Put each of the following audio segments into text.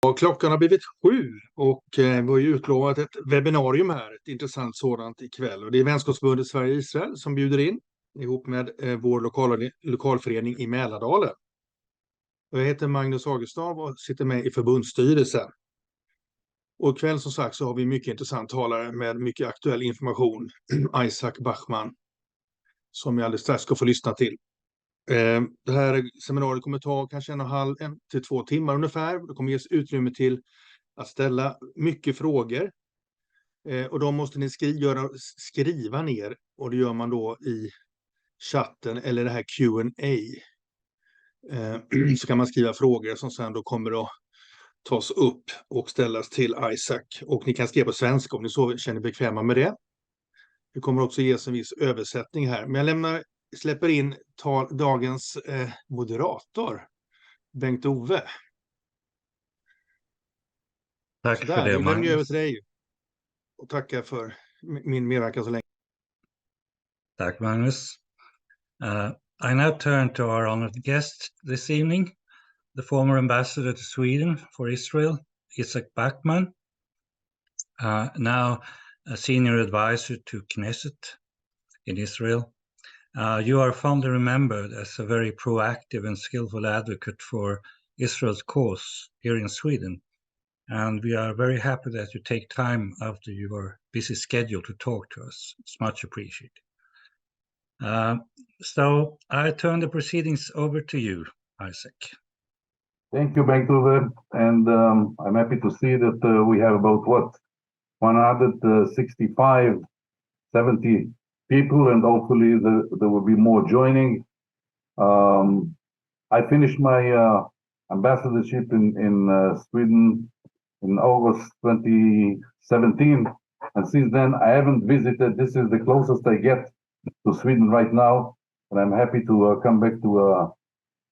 Och klockan har blivit 7 och vi har ju utlovat ett webbinarium här, ett intressant sådant ikväll. Och det är Vänskapsförbundet Sverige-Israel som bjuder in ihop med vår lokalförening i Mälardalen. Jag heter Magnus Agestav och sitter med i förbundsstyrelsen. Och ikväll som sagt så har vi mycket intressant talare med mycket aktuell information. Isaak Bachman som vi alldeles strax ska få lyssna till. Det här seminariet kommer ta kanske 1,5 till 2 timmar ungefär. Det kommer ges utrymme till att ställa mycket frågor. Och då måste ni skriva ner, och det gör man då i chatten eller det här Q&A. Så kan man skriva frågor som sen då kommer att tas upp och ställas till Isaak. Och ni kan skriva på svenska om ni så känner bekväma med det. Det kommer också ges en viss översättning här. Men jag släpper in dagens moderator, Bengt-Ove. Tack för det, Magnus. Jag lämnar över till dig och tackar för min medverkan så länge. Tack, Magnus. I now turn to our honored guest this evening, the former ambassador to Sweden for Israel, Isaak Bachman, now a senior advisor to Knesset in Israel. You are fondly remembered as a very proactive and skillful advocate for Israel's cause here in Sweden. And we are very happy that you take time after your busy schedule to talk to us. It's much appreciated. So I turn the proceedings over to you, Isaak. Thank you, Bengt-Ove. And I'm happy to see that we have about, 165, 70 people, and hopefully there will be more joining. I finished my ambassadorship in Sweden in August 2017, and since then I haven't visited. This is the closest I get to Sweden right now, and I'm happy to come back to,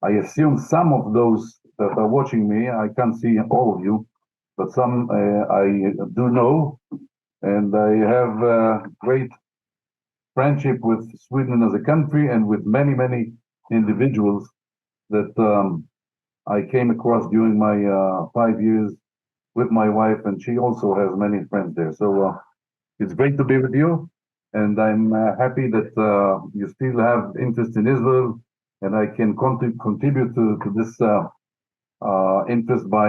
I assume some of those that are watching me, I can't see all of you, but some I do know, and I have great friendship with Sweden as a country and with many, many individuals that I came across during my 5 years with my wife, and she also has many friends there. So it's great to be with you, and I'm happy that you still have interest in Israel, and I can contribute to this interest by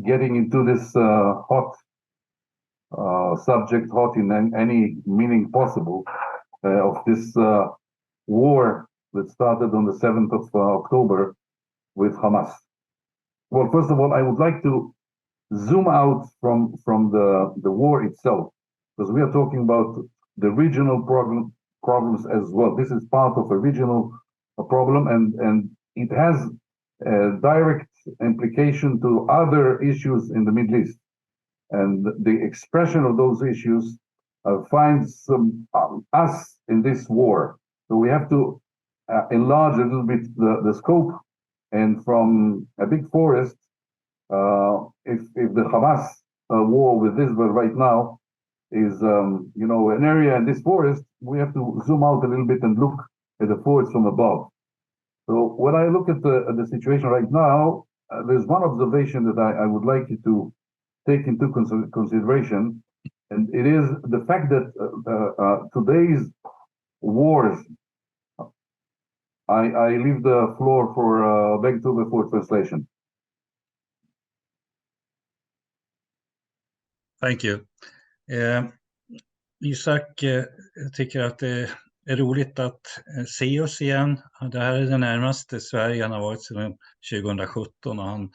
getting into this hot subject, hot in any meaning possible, of this war that started on the 7th of October with Hamas. Well, first of all, I would like to zoom out from the war itself, because we are talking about the regional problems as well. This is part of a regional problem, and it has a direct implication to other issues in the Middle East. And the expression of those issues finds us in this war. So we have to enlarge a little bit the scope. And from a big forest, if the Hamas war with Israel right now is an area in this forest, we have to zoom out a little bit and look at the forest from above. So when I look at the situation right now, there's one observation that I would like you to take into consideration, and it is the fact that today's wars, I leave the floor for Bengt-Ove for translation. Thank you. Isaak, jag tycker att det är roligt att se oss igen. Det här är det närmaste Sverige han har varit sedan 2017, och han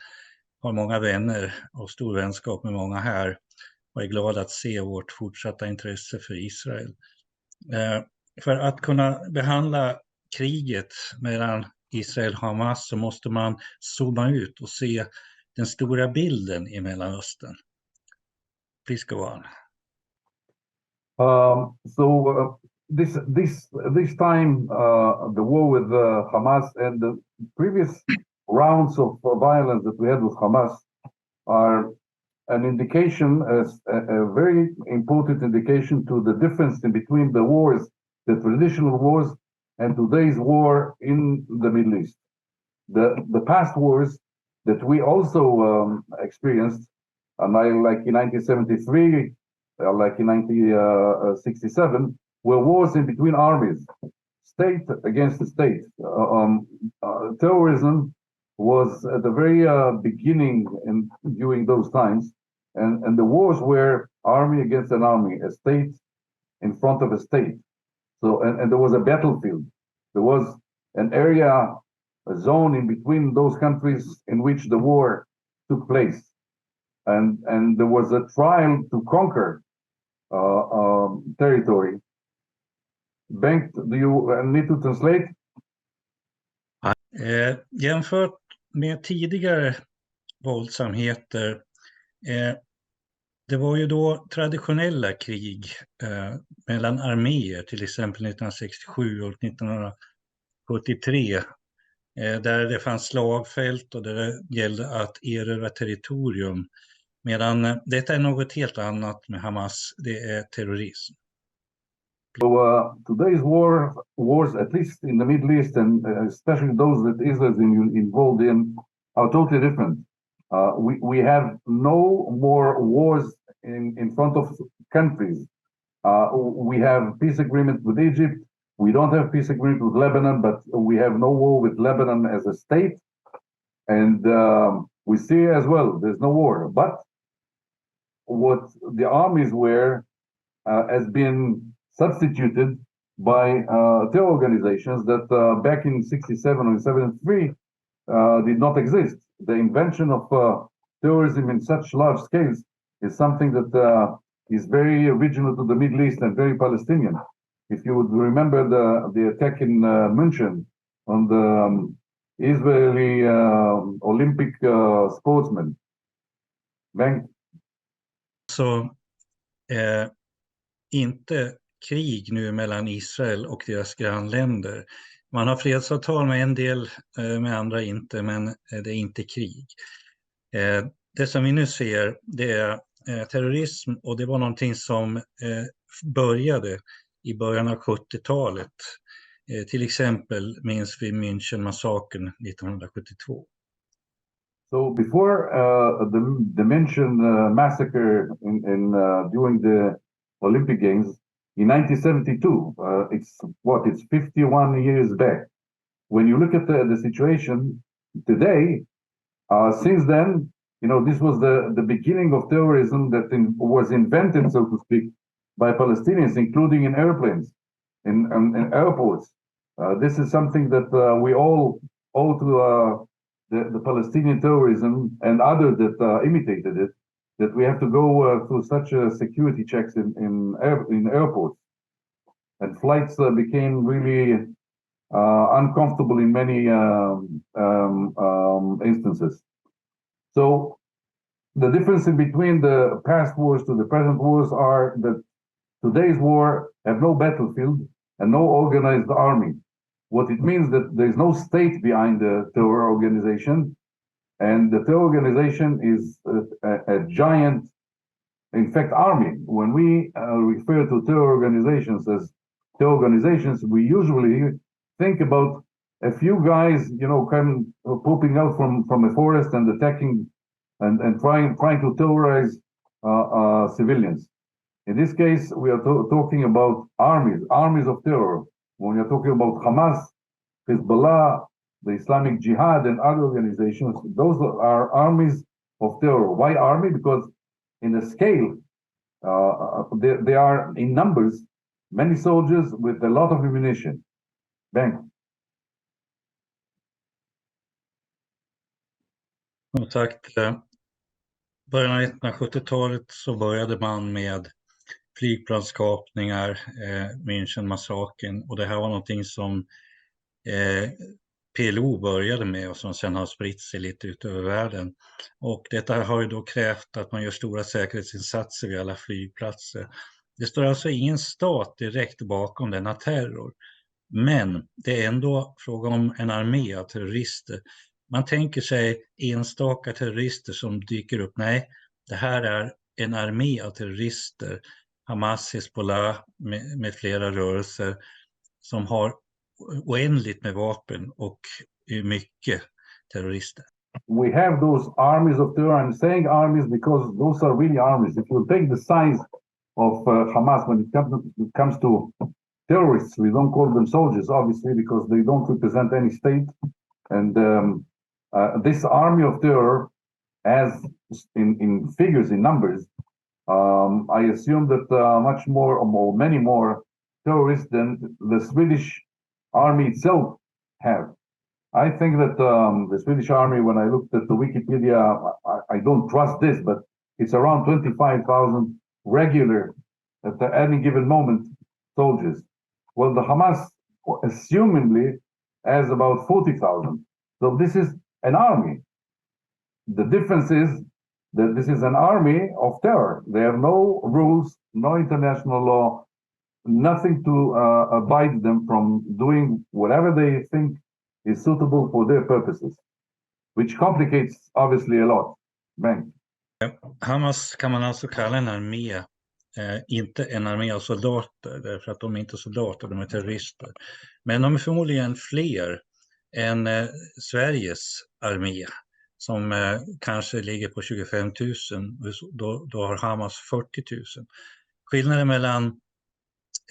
har många vänner och stor vänskap med många här, och är glad att se vårt fortsatta intresse för Israel. För att kunna behandla kriget mellan Israel och Hamas så måste man zooma ut och se den stora bilden i Mellanöstern. Please go on. This time, the war with Hamas and the previous rounds of violence that we had with Hamas are an indication, a very important indication to the difference in between the wars, the traditional wars, and today's war in the Middle East. The past wars, that we also experienced, and like in 1973, like in 1967, were wars in between armies, state against the state. Terrorism was at the very beginning during those times, and the wars were army against an army, a state in front of a state. So, and there was a battlefield. There was an area, a zone in between those countries in which the war took place. And there was a trial to conquer territory. Bengt, do you need to translate? Jämfört med tidigare våldsamheter, det var ju då traditionella krig mellan arméer, till exempel 1967 och 1973, där det fanns slagfält och där det gällde att erövra territorium. Medan detta är något helt annat med Hamas, det är terrorism. So today's wars, at least in the Middle East, and especially those that Israel is involved in, are totally different. We have no more wars in front of countries. We have peace agreement with Egypt. We don't have peace agreement with Lebanon, but we have no war with Lebanon as a state. And we see as well, there's no war. But what the armies were has been substituted by terror organizations that back in 67 or 73 did not exist. The invention of terrorism in such large scales is something that is very original to the Middle East and very Palestinian. If you would remember the attack in München on the Israeli Olympic sportsmen. Så inte krig nu mellan Israel och deras grannländer. Man har fredsavtal med en del, med andra inte, men det är inte krig. Det som vi nu ser, det är terrorism, och det var någonting som började i början av 70-talet. Till exempel minns vi München-massakern 1972. So before the München massacre during the Olympic Games in 1972, it's 51 years back. When you look at the situation today, since then, this was the beginning of terrorism that was invented, so to speak, by Palestinians, including in airplanes, in airports. This is something that we all owe to the Palestinian terrorism and others that imitated it, that we have to go through such security checks in airports. And flights became really uncomfortable in many instances. So the difference in between the past wars to the present wars are that today's war have no battlefield and no organized army. What it means that there is no state behind the terror organization, and the terror organization is a giant, in fact, army. When we refer to terror organizations as terror organizations, we usually think about a few guys, popping out from a forest and attacking and trying to terrorize civilians. In this case, we are talking about armies of terror. When we are talking about Hamas, Hezbollah, the Islamic Jihad, and other organizations, those are armies of terror. Why army? Because in the scale, they are in numbers, many soldiers with a lot of ammunition. Bang. Som sagt, början av 1970-talet så började man med flygplanskapningar, München-massakern, och det här var någonting som PLO började med och som sedan har spritt sig lite ut över världen. Och detta har ju då krävt att man gör stora säkerhetsinsatser vid alla flygplatser. Det står alltså ingen stat direkt bakom denna terror, men det är ändå fråga om en armé av terrorister. Man tänker sig enstaka terrorister som dyker upp. Nej, det här är en armé av terrorister, Hamas, Hezbollah med flera rörelser som har oändligt med vapen och mycket terrorister. we have those armies of terror. I'm saying armies because those are really armies. If you take the size of Hamas when it comes to terrorists, we don't call them soldiers, obviously, because they don't represent any state. And this army of terror, as in figures, in numbers, I assume that much more or many more terrorists than the Swedish army itself have. I think that the Swedish army, when I looked at the Wikipedia, I don't trust this, but it's around 25,000 regular at any given moment soldiers. Well, the Hamas, assumingly, has about 40,000. So this is an army. The difference is that this is an army of terror. They have no rules, no international law, nothing to abide them from doing whatever they think is suitable for their purposes, which complicates obviously a lot. Bang. Hamas kan man alltså kalla en armé, inte en armé av soldater, därför att de är inte soldater, de är terrorister. Men de är förmodligen fler än Sveriges armé, som kanske ligger på 25 000, då har Hamas 40 000. Skillnaden mellan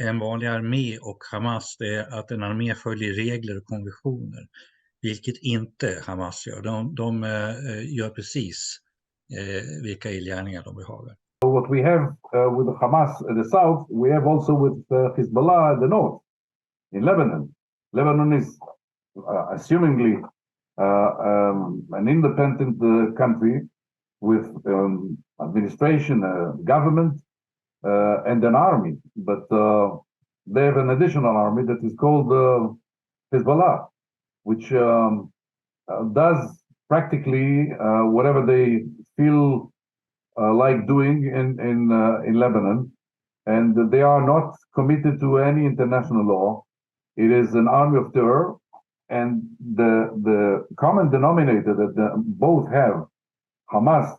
en vanlig armé och Hamas är att en armé följer regler och konventioner, vilket inte Hamas gör. De gör precis vilka illgärningar de behagar. So what we have with Hamas in the south, we have also with Hezbollah in the north, in Lebanon. Lebanon is assumingly an independent country with administration, government, and an army, but they have an additional army that is called Hezbollah, which does practically whatever they feel like doing in Lebanon, and they are not committed to any international law. It is an army of terror, and the common denominator that both have, Hamas,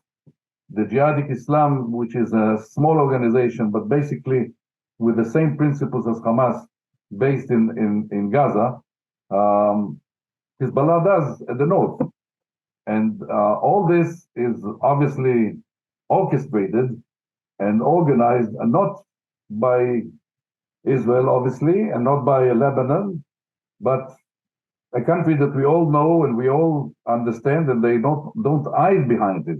the Jihadic Islam, which is a small organization, but basically with the same principles as Hamas, based in Gaza, Hezbollah does at the north. And all this is obviously orchestrated and organized, and not by Israel, obviously, and not by Lebanon, but a country that we all know and we all understand, and they don't hide behind it.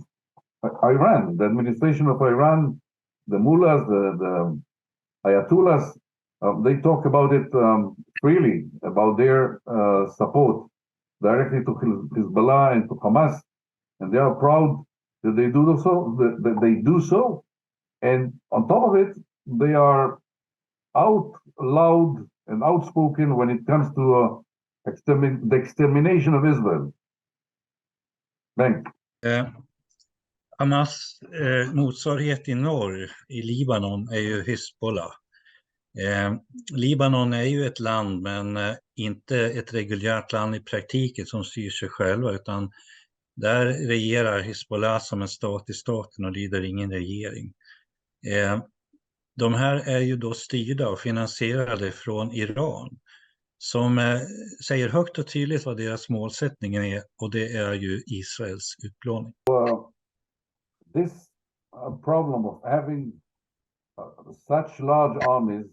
Iran, the administration of Iran, the mullahs, the ayatollahs, they talk about it freely, about their support directly to Hezbollah and to Hamas, and they are proud that they do so. And on top of it, they are out loud and outspoken when it comes to the extermination of Israel. Bang. Hamas motsvarighet i norr, i Libanon, är ju Hezbollah. Libanon är ju ett land, men inte ett reguljärt land i praktiken som styr sig själva, utan där regerar Hezbollah som en stat i staten och lyder ingen regering. De här är ju då styrda och finansierade från Iran, som säger högt och tydligt vad deras målsättning är, och det är ju Israels utplåning. This problem of having such large armies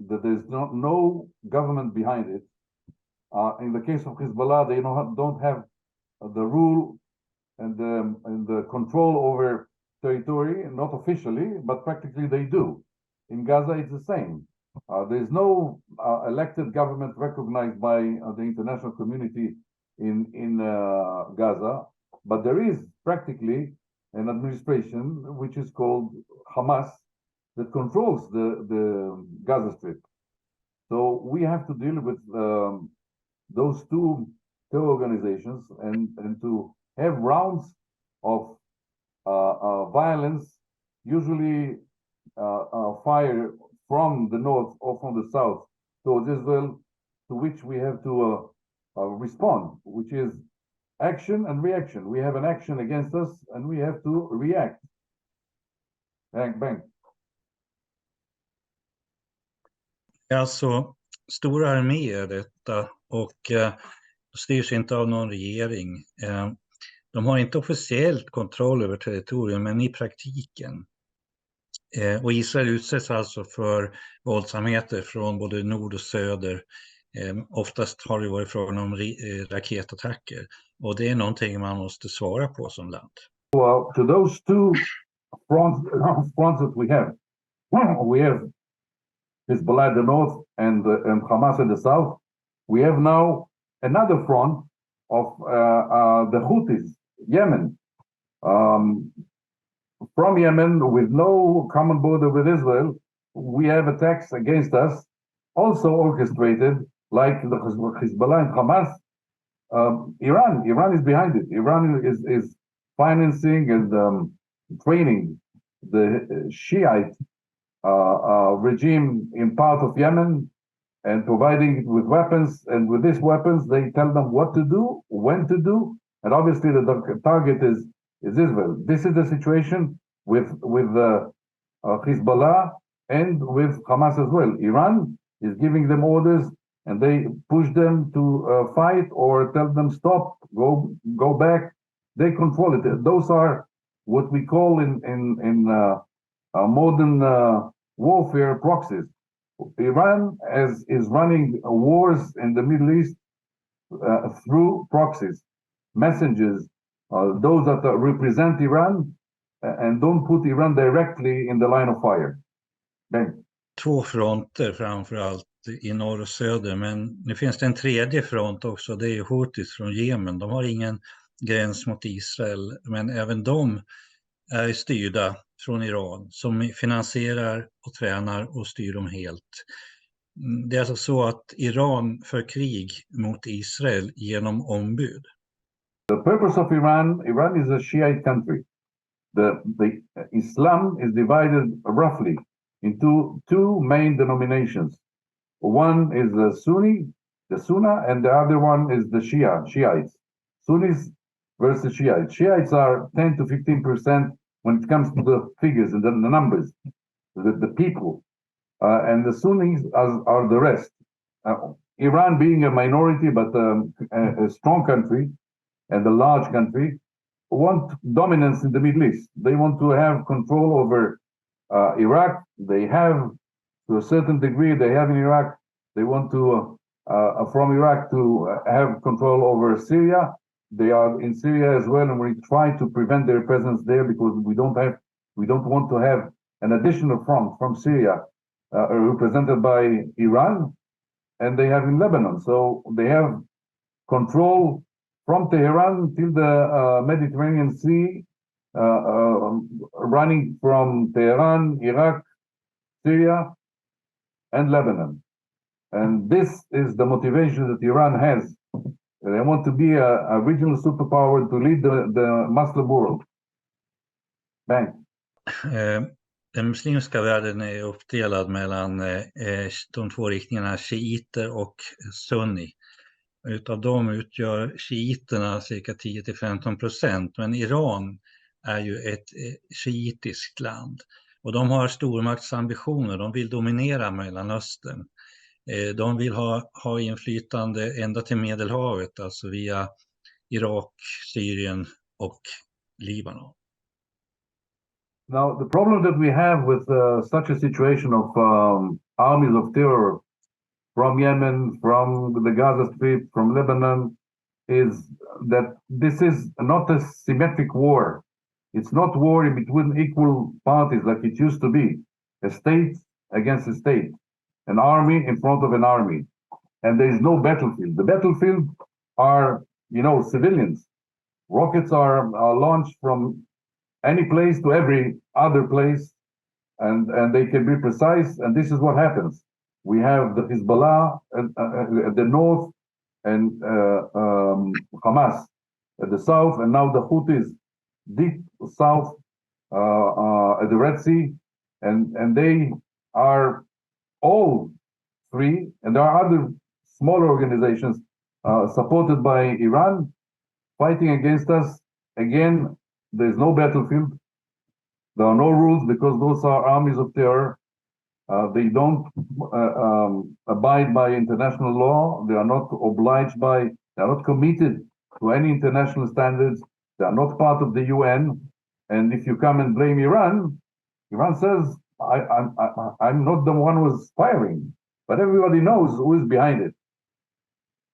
that there's no government behind it. In the case of Hezbollah, they don't have the rule and the control over territory, not officially, but practically they do. In Gaza, it's the same. There's no elected government recognized by the international community in Gaza, but there is practically an administration which is called Hamas that controls the Gaza Strip. So we have to deal with those two terror organizations and to have rounds of violence, usually fire from the north or from the south towards Israel, to which we have to respond, which is action and reaction. We have an action against us and we have to react. Bang, bang. Alltså stora arméer detta, och styrs inte av någon regering. De har inte officiellt kontroll över territorium, men i praktiken. Och Israel utsätts alltså för våldsamheter från både nord och söder. Oftast har det varit frågan om raketattacker. Och det är någonting man måste svara på som land. Well, to those two fronts that we have Hezbollah in the north and Hamas in the south. We have now another front of the Houthis, Yemen. From Yemen, with no common border with Israel, we have attacks against us, also orchestrated like the Hezbollah and Hamas. Iran is behind it. Iran is financing and training the Shiite regime in part of Yemen and providing it with weapons. And with these weapons, they tell them what to do, when to do, and obviously the target is Israel. This is the situation with Hezbollah and with Hamas as well. Iran is giving them orders, and they push them to fight or tell them stop, go back. They control it. Those are what we call in modern warfare proxies. Iran is running wars in the Middle East through proxies, messengers, those that represent Iran and don't put Iran directly in the line of fire. Then. Två fronter framförallt i norr och söder, men nu finns det en tredje front också, det är Houthis från Jemen. De har ingen gräns mot Israel, men även de är styrda från Iran som finansierar och tränar och styr dem helt. Det är alltså så att Iran för krig mot Israel genom ombud. The purpose of Iran is a Shiite country. The Islam is divided roughly into two main denominations. One is the Sunnah, and the other one is the Shiites. Sunnis versus Shiites. Shiites are 10 to 15% when it comes to the figures and the numbers, the people. And the Sunnis are the rest. Iran being a minority, but a strong country and a large country, want dominance in the Middle East. They want to have control over Iraq. They have, to a certain degree, they have in Iraq. They want to, from Iraq, to have control over Syria. They are in Syria as well, and we try to prevent their presence there because we don't want to have an additional front from Syria represented by Iran, and they have in Lebanon. So they have control from Tehran till the Mediterranean Sea, running from Tehran, Iraq, Syria, and Lebanon. And this is the motivation that Iran has. They want to be a regional superpower to lead the Muslim world. Bang. Den muslimska världen är uppdelad mellan de två riktningarna shiiter och sunni. Utav dem utgör shiiterna cirka 10-15%, men Iran är ju ett shiitiskt land. Och de har stormaktsambitioner, de vill dominera Mellanöstern. De vill ha inflytande ända till Medelhavet, alltså via Irak, Syrien och Libanon. Now, the problem that we have with such a situation of armies of terror from Yemen, from the Gaza Strip, from Lebanon, is that this is not a symmetric war. It's not war in between equal parties like it used to be. A state against a state. An army in front of an army. And there is no battlefield. The battlefield are, civilians. Rockets are launched from any place to every other place, and they can be precise, and this is what happens. We have the Hezbollah at the north and Hamas at the south, and now the Houthis deep south at the Red Sea, and they are all three, and there are other smaller organizations supported by Iran fighting against us. Again, there's no battlefield. There are no rules because those are armies of terror. They don't abide by international law. They are not committed to any international standards. They are not part of the UN. And if you come and blame Iran, Iran says, I'm not the one who's firing, but everybody knows who is behind it.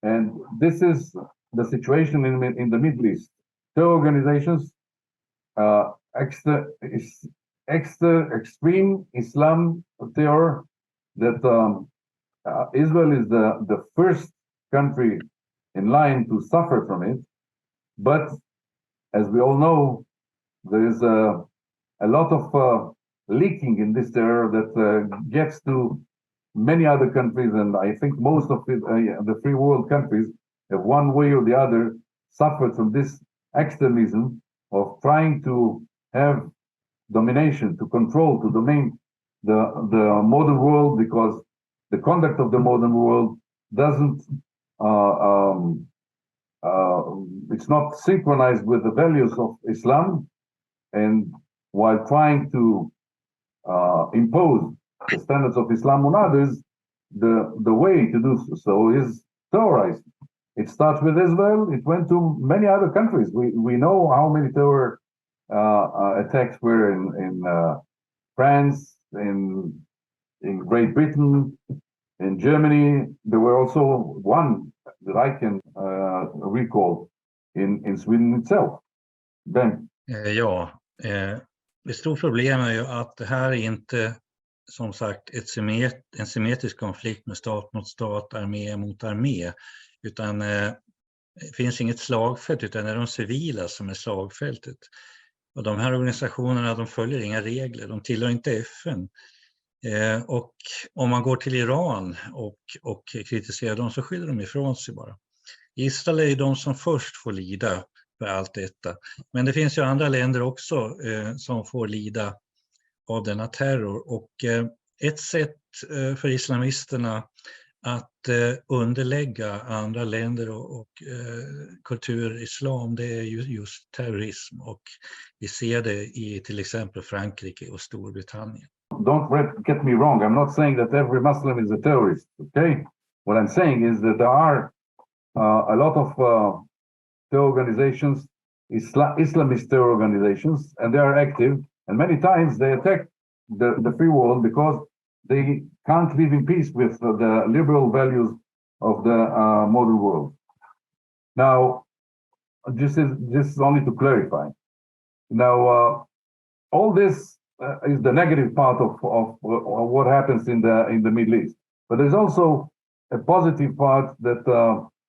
And this is the situation in the Middle East. Terror organizations, extreme Islam terror, that Israel is the first country in line to suffer from it. But as we all know, there is a lot of leaking in this terror that gets to many other countries, and I think most of the free world countries have one way or the other suffered from this extremism of trying to have domination, to control, to domain the modern world, because the conduct of the modern world doesn't, it's not synchronized with the values of Islam, and while trying to impose the standards of Islam on others, the way to do so is terrorized. It starts with Israel. It went to many other countries. We know how many terror attacks were in France, in Great Britain, in Germany. There were also one that I can recall in Sweden itself. Ben? Ett stort problem är ju att det här är inte, som sagt, en symmetrisk konflikt med stat mot stat, armé mot armé, utan det finns inget slagfält, utan det är de civila som är slagfältet. Och de här organisationerna, de följer inga regler, de tillhör inte FN. Och om man går till Iran och kritiserar dem, så skyller de ifrån sig bara. Israel är ju de som först får lida för allt detta. Men det finns ju andra länder också som får lida av denna terror. Och ett sätt för islamisterna att underlägga andra länder och kultur islam, det är ju just terrorism. Och vi ser det i till exempel Frankrike och Storbritannien. Don't get me wrong. I'm not saying that every Muslim is a terrorist, okay? What I'm saying is that there are a lot of terror organizations, Islamist terror organizations, and they are active. And many times they attack the free world because they can't live in peace with the liberal values of the modern world. Now, this is only to clarify. Now, all this is the negative part of what happens in the Middle East. But there's also a positive part that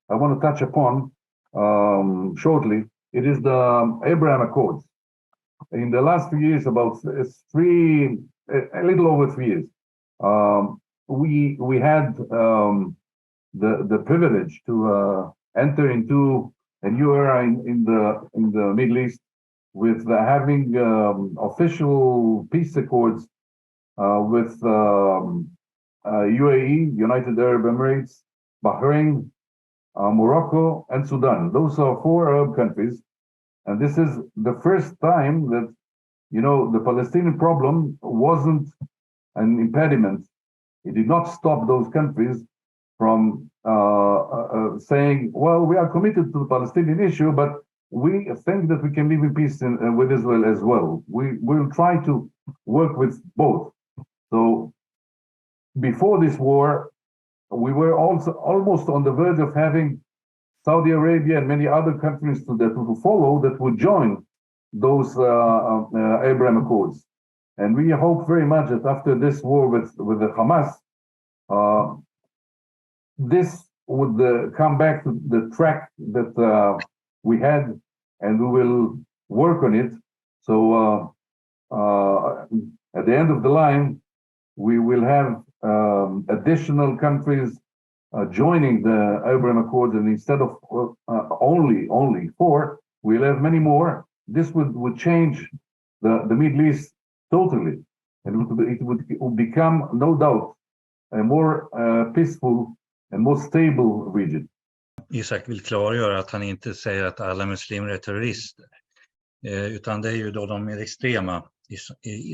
I want to touch upon shortly. It is the Abraham Accords. In the last few years, about a little over 3 years, we had the privilege to enter into a new era in the Middle East, with having official peace accords with UAE, United Arab Emirates, Bahrain, Morocco, and Sudan. Those are 4 Arab countries. And this is the first time that, the Palestinian problem wasn't an impediment. It did not stop those countries from saying, well, we are committed to the Palestinian issue, but we think that we can live in peace with Israel as well. We will try to work with both. So before this war, we were also almost on the verge of having Saudi Arabia and many other countries to follow that would join those Abraham Accords. And we hope very much that after this war with the Hamas, this would come back to the track that we had, and we will work on it. So at the end of the line, we will have additional countries joining the Abraham Accords, and instead of only 4, we'll have many more. This would change the Middle East totally, and it would become, no doubt, a more peaceful and more stable region. Isaak vill klargöra att han inte säger att alla muslimer är terrorister, utan det är ju då de mer extrema,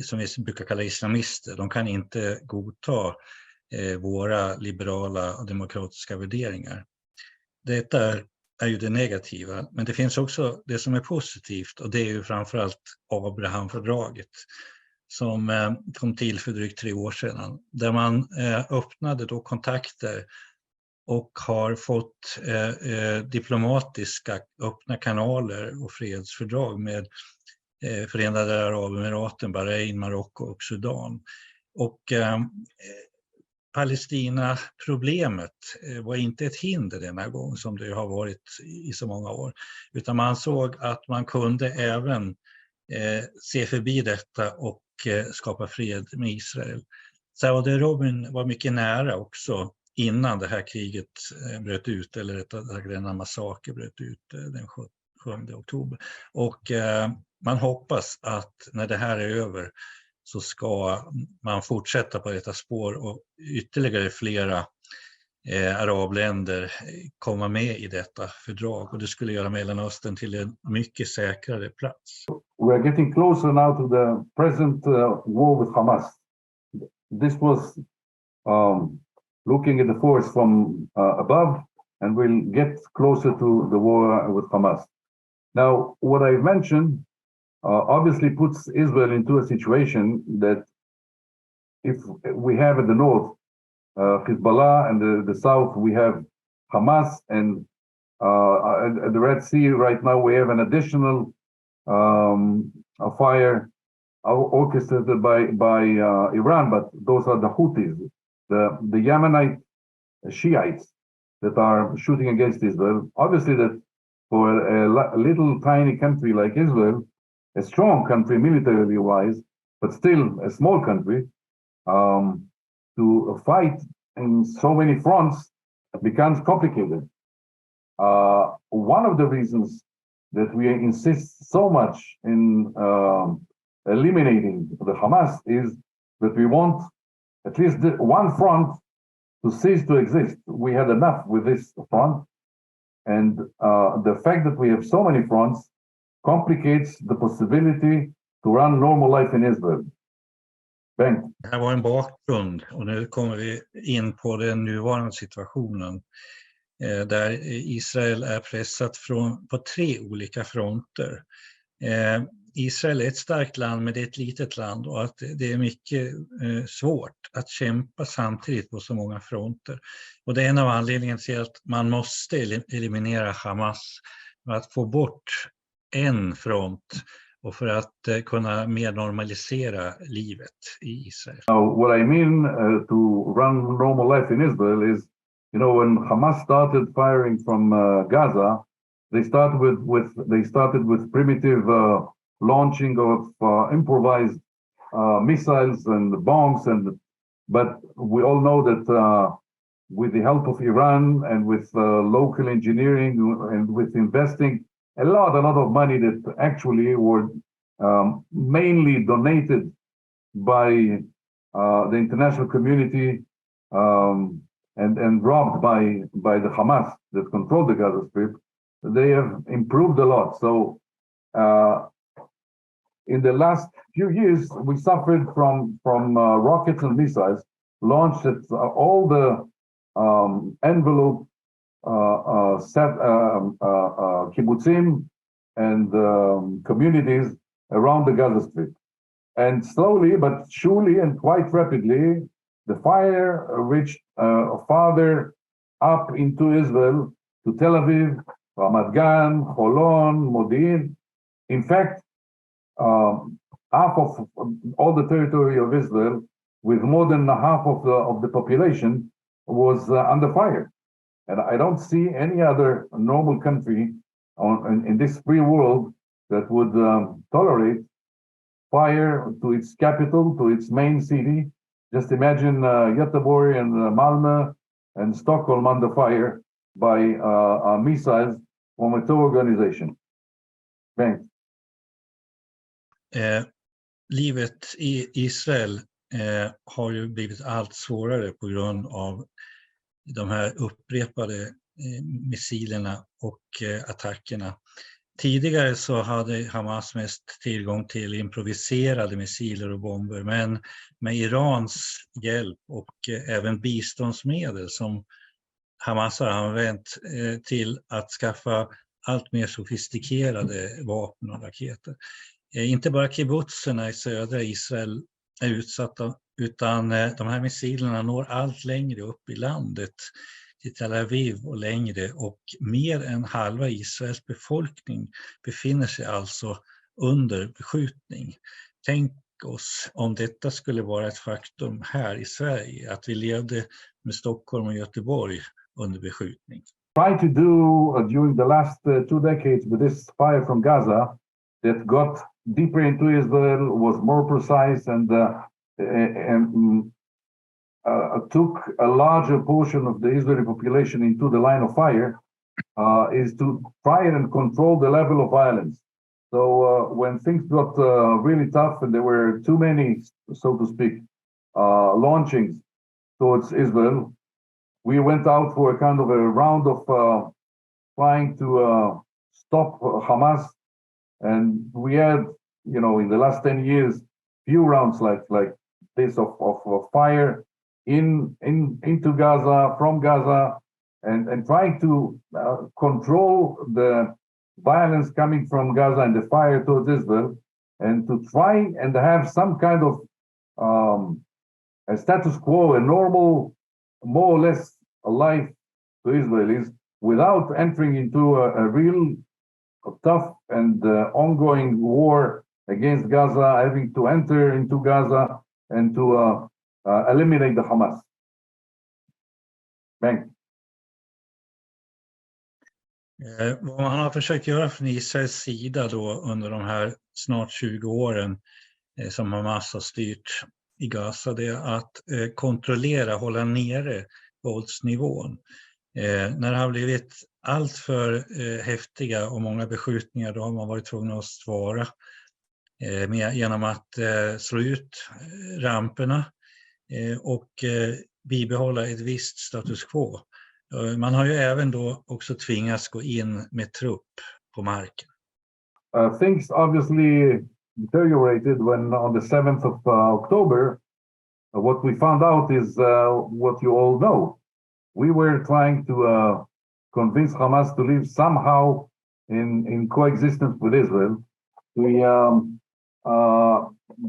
som vi brukar kalla islamister. De kan inte godta våra liberala och demokratiska värderingar. Detta är är ju det negativa. Men det finns också det som är positivt, och det är ju framförallt Abrahamfördraget som kom till för drygt 3 år sedan. Där man öppnade då kontakter och har fått diplomatiska öppna kanaler och fredsfördrag med Förenade Arabemiraten, Bahrain, Marocko och Sudan. Och Palestina-problemet var inte ett hinder denna gång som det har varit i så många år. Utan man såg att man kunde även se förbi detta och skapa fred med Israel. Saudiarabien var mycket nära också innan det här kriget bröt ut, eller denna massaker bröt ut den 7 oktober. Och man hoppas att när det här är över så ska man fortsätta på detta spår och ytterligare flera arabländer komma med i detta fördrag, och det skulle göra Mellanöstern till en mycket säkrare plats. We are getting closer now to the present war with Hamas. This was looking at the force from above, and we'll get closer to the war with Hamas. Now, what I mentioned obviously puts Israel into a situation that if we have at the north Hezbollah, and the south we have Hamas, and at the Red Sea right now we have an additional a fire orchestrated by Iran, but those are the Houthis, the Yemenite Shiites that are shooting against Israel. Obviously, that for a little tiny country like Israel, a strong country militarily wise, but still a small country, to fight in so many fronts becomes complicated. One of the reasons that we insist so much in eliminating the Hamas is that we want at least one front to cease to exist. We had enough with this front, and the fact that we have so many fronts complicates the possibility to run normal life in Israel. Bengt. Det här var en bakgrund, och nu kommer vi in på den nuvarande situationen där Israel är pressat på 3 olika fronter. Israel är ett starkt land, men det är ett litet land, och att det är mycket svårt att kämpa samtidigt på så många fronter. Och det är en av anledningarna till att man måste eliminera Hamas, för att få bort en front och för att kunna mer normalisera livet i Israel. What I mean to run normal life in Israel is, you know, when Hamas started firing from Gaza, they started with primitive launching of improvised missiles and bombs, but we all know that with the help of Iran and with local engineering and with investing a lot of money that actually were mainly donated by the international community and robbed by the Hamas that controlled the Gaza Strip, they have improved a lot. So in the last few years, we suffered from rockets and missiles launched at all the envelope kibbutzim and communities around the Gaza Strip. And slowly but surely and quite rapidly, the fire reached farther up into Israel, to Tel Aviv, Ramat Gan, Holon, Modi'in. In fact, half of all the territory of Israel, with more than half of the population, was under fire. And I don't see any other normal country in this free world that would tolerate fire to its capital, to its main city. Just imagine Göteborg and Malmö and Stockholm under fire by missiles from a terror organization. Thanks. Livet i Israel har ju blivit allt svårare på grund av de här upprepade missilerna och attackerna. Tidigare så hade Hamas mest tillgång till improviserade missiler och bomber, men med Irans hjälp och även biståndsmedel som Hamas har använt till att skaffa allt mer sofistikerade vapen och raketer. Inte bara kibbutzerna i södra Israel är utsatta, utan de här missilerna når allt längre upp i landet, till Tel Aviv och längre, och mer än halva Israels befolkning befinner sig alltså under beskjutning. Tänk oss om detta skulle vara ett faktum här i Sverige, att vi levde med Stockholm och Göteborg under beskjutning. Try to do during the last 2 decades with this fire from Gaza that got deeper into Israel, was more precise, and took a larger portion of the Israeli population into the line of fire, is to try and control the level of violence. So when things got really tough and there were too many, so to speak, launchings towards Israel, we went out for a kind of a round of trying to stop Hamas. And we had, you know, in the last 10 years, few rounds like this of fire into Gaza, from Gaza, and trying to control the violence coming from Gaza and the fire towards Israel, and to try and have some kind of a status quo, a normal, more or less a life to Israelis, without entering into a real tough and ongoing war against Gaza, having to enter into Gaza and to eliminate the Hamas. Thank you. Vad man har försökt göra från Israels sida då under de här snart 20 åren som Hamas har styrt i Gaza, det är att kontrollera, hålla nere våldsnivån. När det har blivit allt för häftiga och många beskjutningar, då har man varit tvungen att svara genom att slå ut ramperna och bibehålla ett visst status quo. Man har ju även då också tvingats gå in med trupp på marken. Things obviously deteriorated when on the 7th of October, what we found out is what you all know. We were trying to convince Hamas to live somehow in coexistence with Israel. We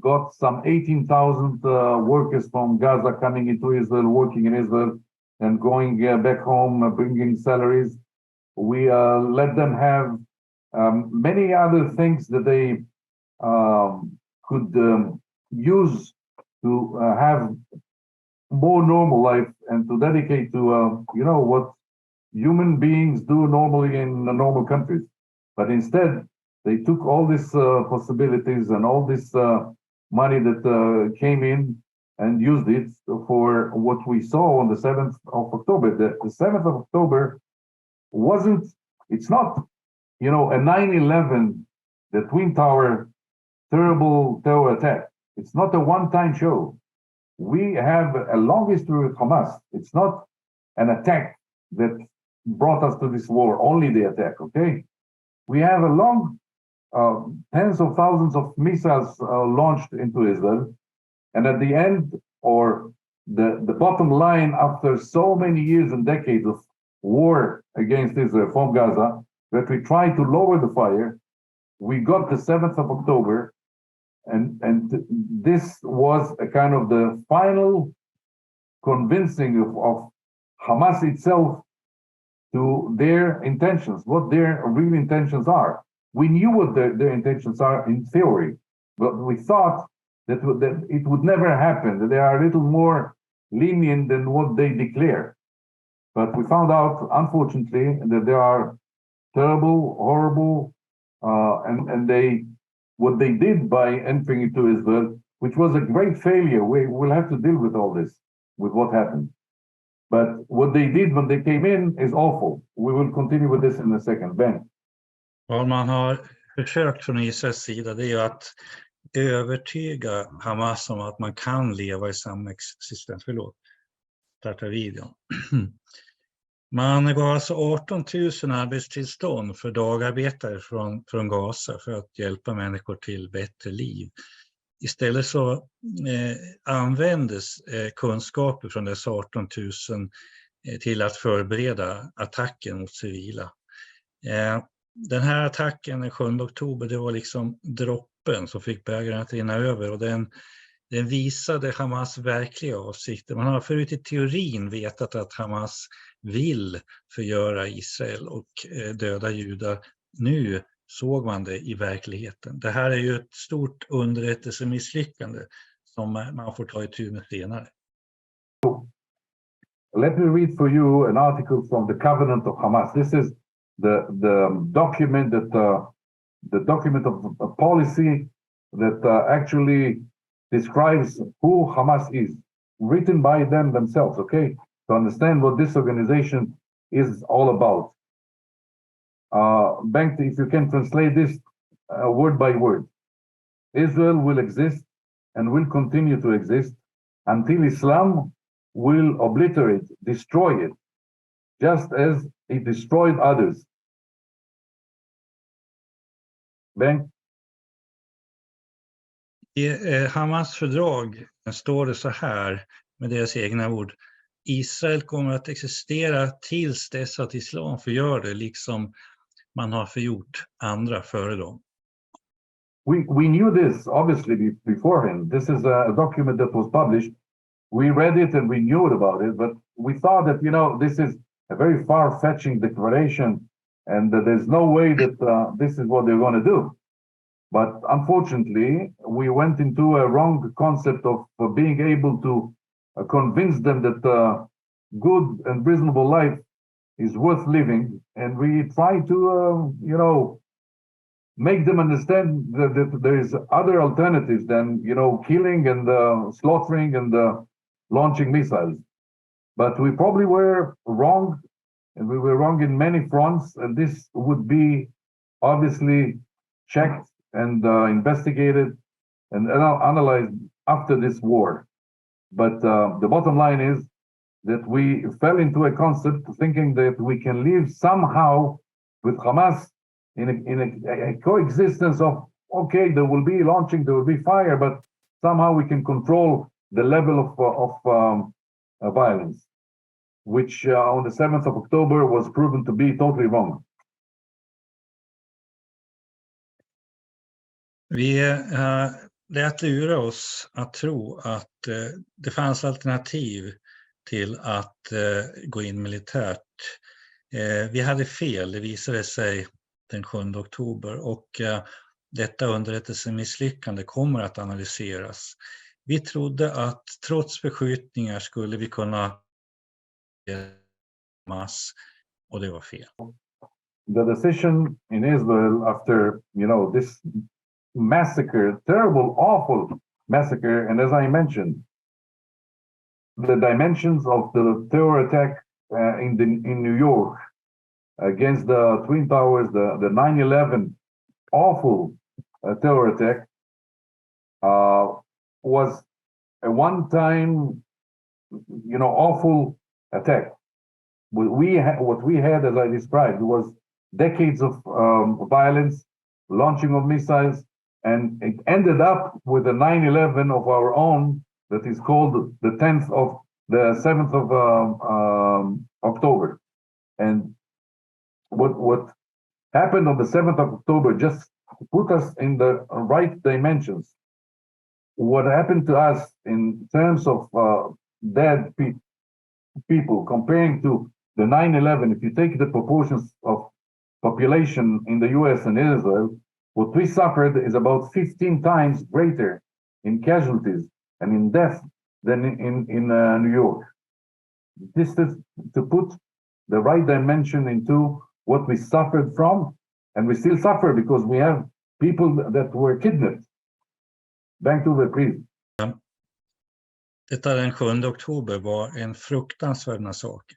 got some 18,000 workers from Gaza coming into Israel, working in Israel, and going back home, bringing salaries. We let them have many other things that they could use to have more normal life and to dedicate to, you know, what human beings do normally in normal countries. But instead, they took all these possibilities and all this money that came in and used it for what we saw on the 7th of October. The 7th of October it's not, you know, a 9/11, the Twin Tower terrible terror attack. It's not a one-time show. We have a long history with Hamas. It's not an attack that brought us to this war, only the attack, okay? We have a long, tens of thousands of missiles launched into Israel. And at the end, or the bottom line, after so many years and decades of war against Israel from Gaza, that we tried to lower the fire, we got the 7th of October, and this was a kind of the final convincing of Hamas itself to their intentions, what their real intentions are. We knew what their intentions are in theory, but we thought that it would never happen, that they are a little more lenient than what they declare. But we found out, unfortunately, that they are terrible, horrible, and what they did by entering into Israel, which was a great failure. We will have to deal with all this, with what happened. But what they did when they came in is awful. We will continue with this in a second. Ben. Vad man har försökt från Israels sida, det är ju att övertyga Hamas om att man kan leva i samexistens. Förlåt, starta videon. Man gav alltså 18 000 arbetstillstånd för dagarbetare från Gaza för att hjälpa människor till bättre liv. Istället så användes kunskaper från dessa 18 000 till att förbereda attacken mot civila. Den här attacken den 7 oktober, det var liksom droppen som fick bägaren att rinna över, och den visade Hamas verkliga avsikter. Man har förut i teorin vetat att Hamas vill förgöra Israel och döda judar. Nu såg man det i verkligheten. Det här är ju ett stort underrättelsemisslyckande som man får ta itu med senare. Let me read for you an article from the Covenant of Hamas. This is the document that the document of a policy that actually describes who Hamas is, written by them themselves, okay? To understand what this organization is all about. Bengt, if you can translate this word by word. Israel will exist and will continue to exist until Islam will obliterate, destroy it, just as it destroyed others. Bengt? I Hamas fördrag står det så här, med deras egna ord: Israel kommer att existera tills dess att islam förgör det, liksom man har förgjort andra före dem. We knew this obviously beforehand. This is a document that was published. We read it and we knew about it, but we thought that, you know, this is a very far-fetching declaration and that there's no way that this is what they're going to do. But unfortunately, we went into a wrong concept of being able to convince them that good and reasonable life is worth living. And we try to, you know, make them understand that there is other alternatives than, you know, killing and slaughtering and launching missiles. But we probably were wrong, and we were wrong in many fronts, and this would be obviously checked and investigated and analyzed after this war. But the bottom line is that we fell into a concept thinking that we can live somehow with Hamas in a coexistence of, okay, there will be launching, there will be fire, but somehow we can control the level of violence, which on the 7th of October was proven to be totally wrong. Vi lät lura oss att tro att det fanns alternativ till att gå in militärt. Vi hade fel, det visade sig den 7 oktober, och detta underrättelsemisslyckande kommer att analyseras. Vi trodde att trots beskjutningar skulle vi kunna Hamas, och det var fel. The decision in Israel after, you know, this massacre, terrible, awful massacre, and as I mentioned, the dimensions of the terror attack in New York against the Twin Towers, the 9/11 awful terror attack was a one-time, you know, awful attack. What we had, as I described, was decades of violence, launching of missiles, and it ended up with a 9/11 of our own that is called the 7th of October. And what happened on the 7th of October just put us in the right dimensions. What happened to us in terms of dead people comparing to the 9/11, if you take the proportions of population in the US and Israel, what we suffered is about 15 times greater in casualties and in death than in New York. This is to put the right dimension into what we suffered from, and we still suffer because we have people that were kidnapped. Back to the please. Detta den 7 oktober var en fruktansvärd massaker.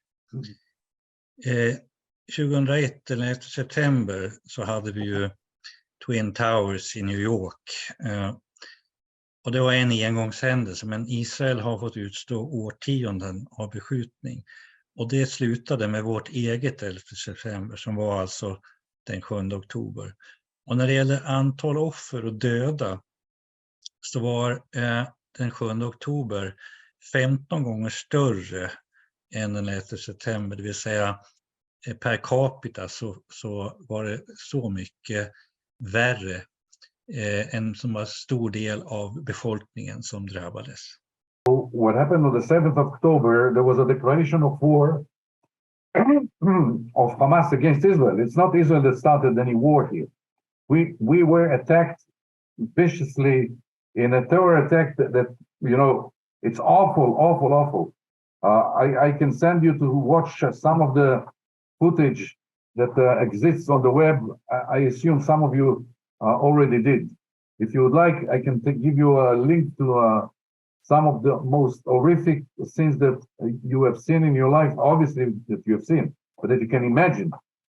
2001 eller efter september så hade vi ju Twin Towers i New York. Och det var en engångshändelse, men Israel har fått utstå årtionden av beskjutning. Och det slutade med vårt eget 11 september som var alltså den 7 oktober. Och när det gäller antal offer och döda så var den 7 oktober 15 gånger större än den 11 september. Det vill säga per capita så var det så mycket värre. En som var stor del av befolkningen som drabbades. So what happened on the 7th of October, there was a declaration of war of Hamas against Israel. It's not Israel that started any war here. We were attacked viciously in a terror attack that you know, it's awful. I can send you to watch some of the footage that exists on the web. I assume some of you already did. If you would like, I can give you a link to some of the most horrific scenes that you have seen in your life, obviously that you have seen, but that you can imagine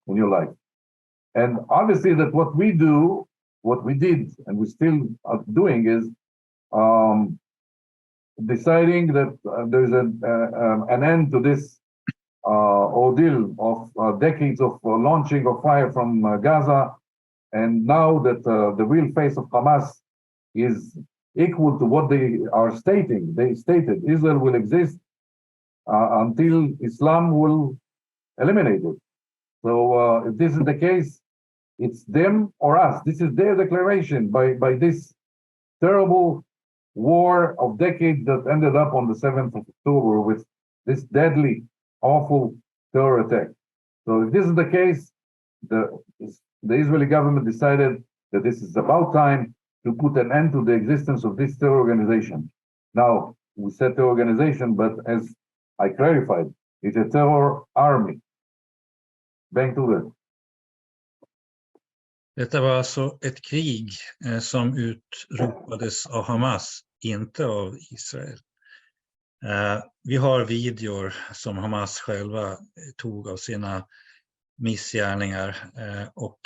in your life. And obviously that what we did, and we still are doing is deciding that there's an end to this ordeal of decades of launching of fire from Gaza. And now that the real face of Hamas is equal to what they are stating, they stated Israel will exist until Islam will eliminate it. So if this is the case, it's them or us. This is their declaration by this terrible war of decades that ended up on the 7th of October with this deadly, awful terror attack. So if this is the case, the Israeli government decided that this is about time to put an end to the existence of this terror organization. Now, we said terror organization, but as I clarified, it's a terror army. Back to that. Detta var alltså ett krig som utropades av Hamas, inte av Israel. Vi har videor som Hamas själva tog av sina missgärningar och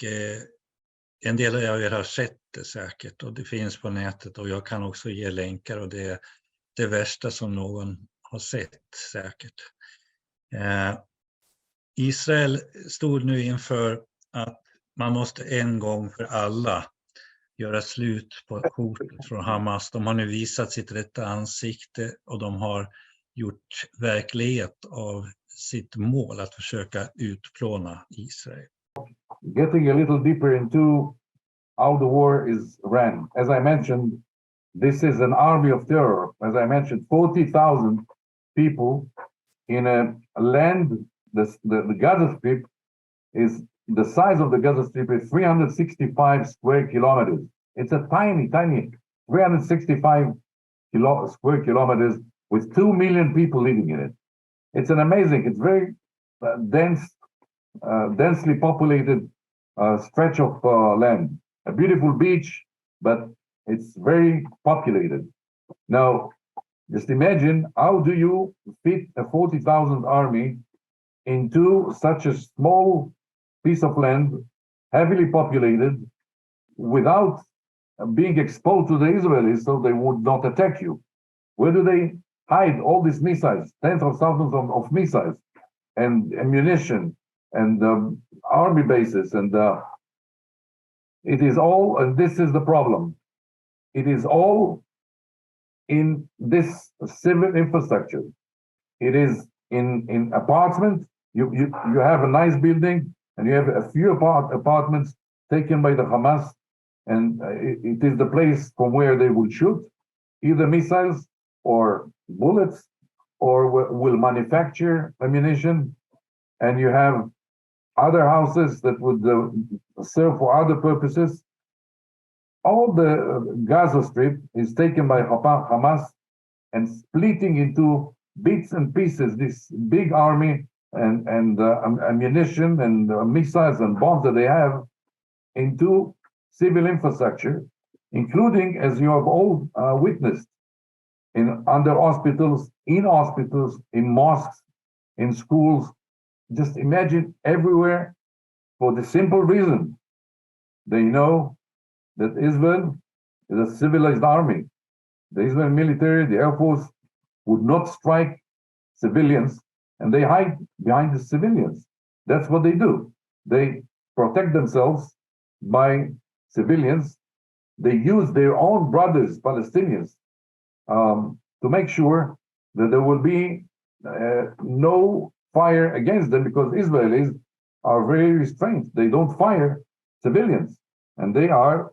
en del av er har sett det säkert och det finns på nätet och jag kan också ge länkar och det är det värsta som någon har sett säkert. Israel stod nu inför att man måste en gång för alla göra slut på hotet från Hamas. De har nu visat sitt rätta ansikte och de har gjort verklighet av sitt mål att försöka utplåna Israel. Getting a little deeper into how the war is ran. As I mentioned, this is an army of terror. As I mentioned, 40,000 people in a land, the Gaza Strip is, the size of the Gaza Strip is 365 square kilometers. It's a tiny 365 square kilometers with 2 million people living in it. It's an amazing, it's very densely populated stretch of land. A beautiful beach, but it's very populated. Now, just imagine, how do you fit a 40,000 army into such a small piece of land, heavily populated, without being exposed to the Israelis so they would not attack you? Where do they hide all these missiles, tens of thousands of missiles and ammunition and army bases? And it is all, and this is the problem, it is all in this civil infrastructure. It is in apartments. You have a nice building and you have a few apartments taken by the Hamas, and it is the place from where they will shoot either missiles or bullets or will manufacture ammunition. And you have other houses that would serve for other purposes. All the Gaza Strip is taken by Hamas and splitting into bits and pieces this big army and ammunition and missiles and bombs that they have into civil infrastructure, including, as you have all witnessed, under hospitals, in mosques, in schools. Just imagine everywhere, for the simple reason they know that Israel is a civilized army. The Israeli military, the Air Force, would not strike civilians, and they hide behind the civilians. That's what they do. They protect themselves by civilians. They use their own brothers, Palestinians, to make sure that there will be no fire against them because Israelis are very restrained. They don't fire civilians, and they are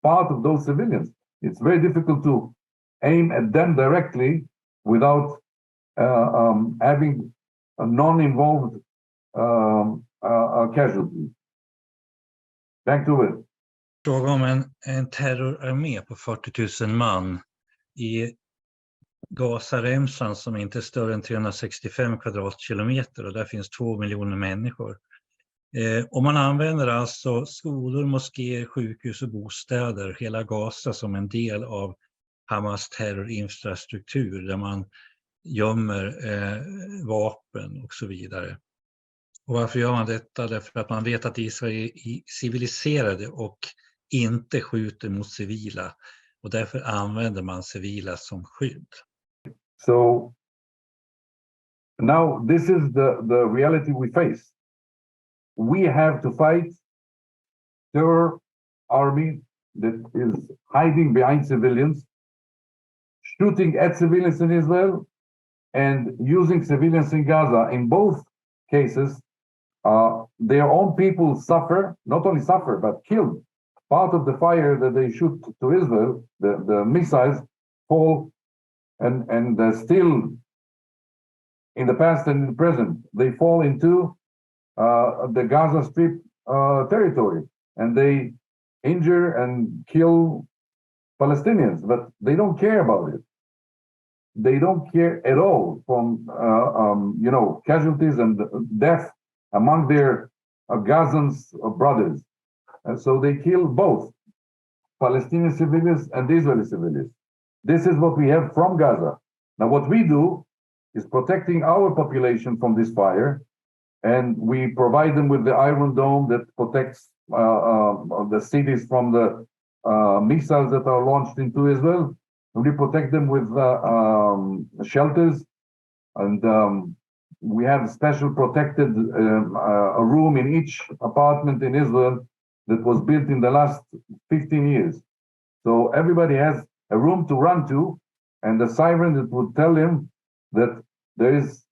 part of those civilians. It's very difficult to aim at them directly without having a non-involved casualty. Back to it. Fråga om en terrorarmé på 40 000 man i Gazaremsan som inte är större än 365 kvadratkilometer och där finns 2 miljoner människor. Och man använder alltså skolor, moskéer, sjukhus och bostäder, hela Gaza som en del av Hamas terrorinfrastruktur där man gömmer vapen och så vidare. Och varför gör man detta? Därför att man vet att Israel är civiliserade och inte skjuter mot civila. Och därför använder man civila som skydd. So now this is the reality we face. We have to fight terror army that is hiding behind civilians, shooting at civilians in Israel, and using civilians in Gaza. In both cases, their own people suffer, not only suffer, but killed. Part of the fire that they shoot to Israel, the missiles fall and still in the past and in the present, they fall into the Gaza Strip territory, and they injure and kill Palestinians, but they don't care about it. They don't care at all from casualties and death among their Gazans brothers. And so they kill both Palestinian civilians and Israeli civilians. This is what we have from Gaza. Now, what we do is protecting our population from this fire, and we provide them with the Iron Dome that protects the cities from the missiles that are launched into Israel. And we protect them with shelters, and we have special protected a room in each apartment in Israel that was built in the last 15 years. So everybody has a room to run to, and a siren that would tell him that there is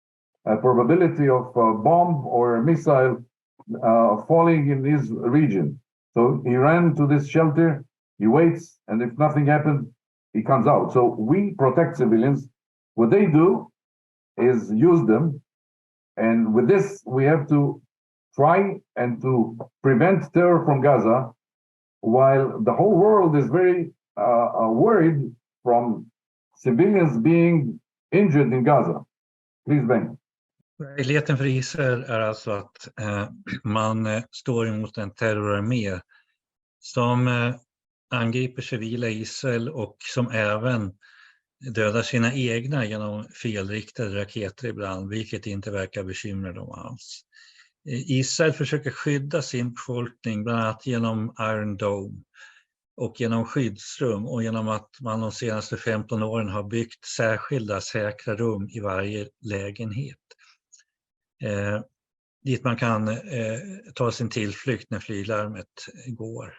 a probability of a bomb or a missile falling in his region. So he ran to this shelter, he waits, and if nothing happens, he comes out. So we protect civilians. What they do is use them, and with this we have to try and to prevent terror from Gaza, while the whole world is very worried from civilians being injured in Gaza. Please, Ben. Möjligheten för Israel är alltså att man står emot en terrorarmé som angriper civila Israel och som även dödar sina egna genom felriktade raketer ibland, vilket inte verkar bekymra dem alls. Israel försöker skydda sin befolkning bland annat genom Iron Dome och genom skyddsrum och genom att man de senaste 15 åren har byggt särskilda säkra rum i varje lägenhet. Dit man kan ta sin tillflykt när flyglarmet går.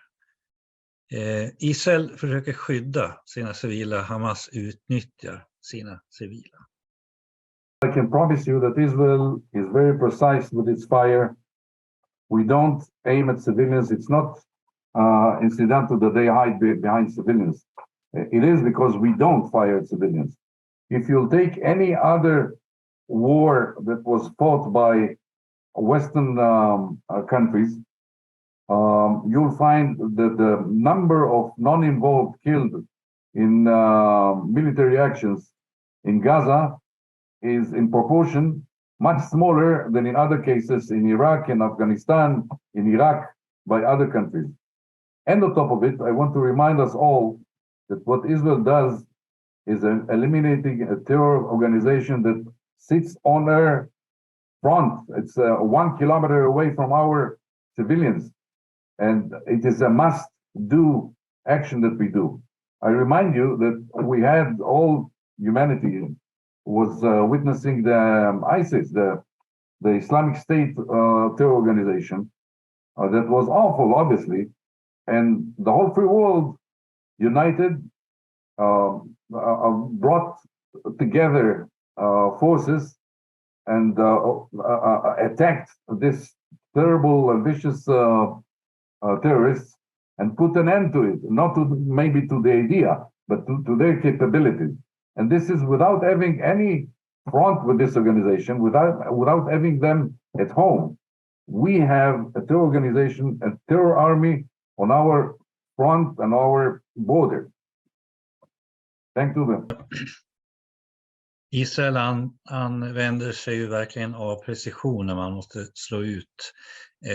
Israel försöker skydda sina civila, Hamas utnyttjar sina civila. I can promise you that Israel is very precise with its fire. We don't aim at civilians. It's not incidental that they hide behind civilians. It is because we don't fire at civilians. If you'll take any other war that was fought by Western countries, you'll find that the number of non-involved killed in military actions in Gaza is in proportion much smaller than in other cases in Iraq, in Afghanistan, in Iraq, by other countries. And on top of it, I want to remind us all that what Israel does is eliminating a terror organization that sits on our front. It's 1 kilometer away from our civilians. And it is a must-do action that we do. I remind you that we had all humanity was witnessing the ISIS, the Islamic State terror organization. That was awful, obviously. And the whole free world united, brought together forces and attacked this terrible and vicious terrorists and put an end to it, not to maybe to the idea, but to their capabilities. And this is without having any front with this organization, without having them at home. We have a terror organization, a terror army on our front and our border. Thank you. Israel använder sig ju verkligen av precision när man måste slå ut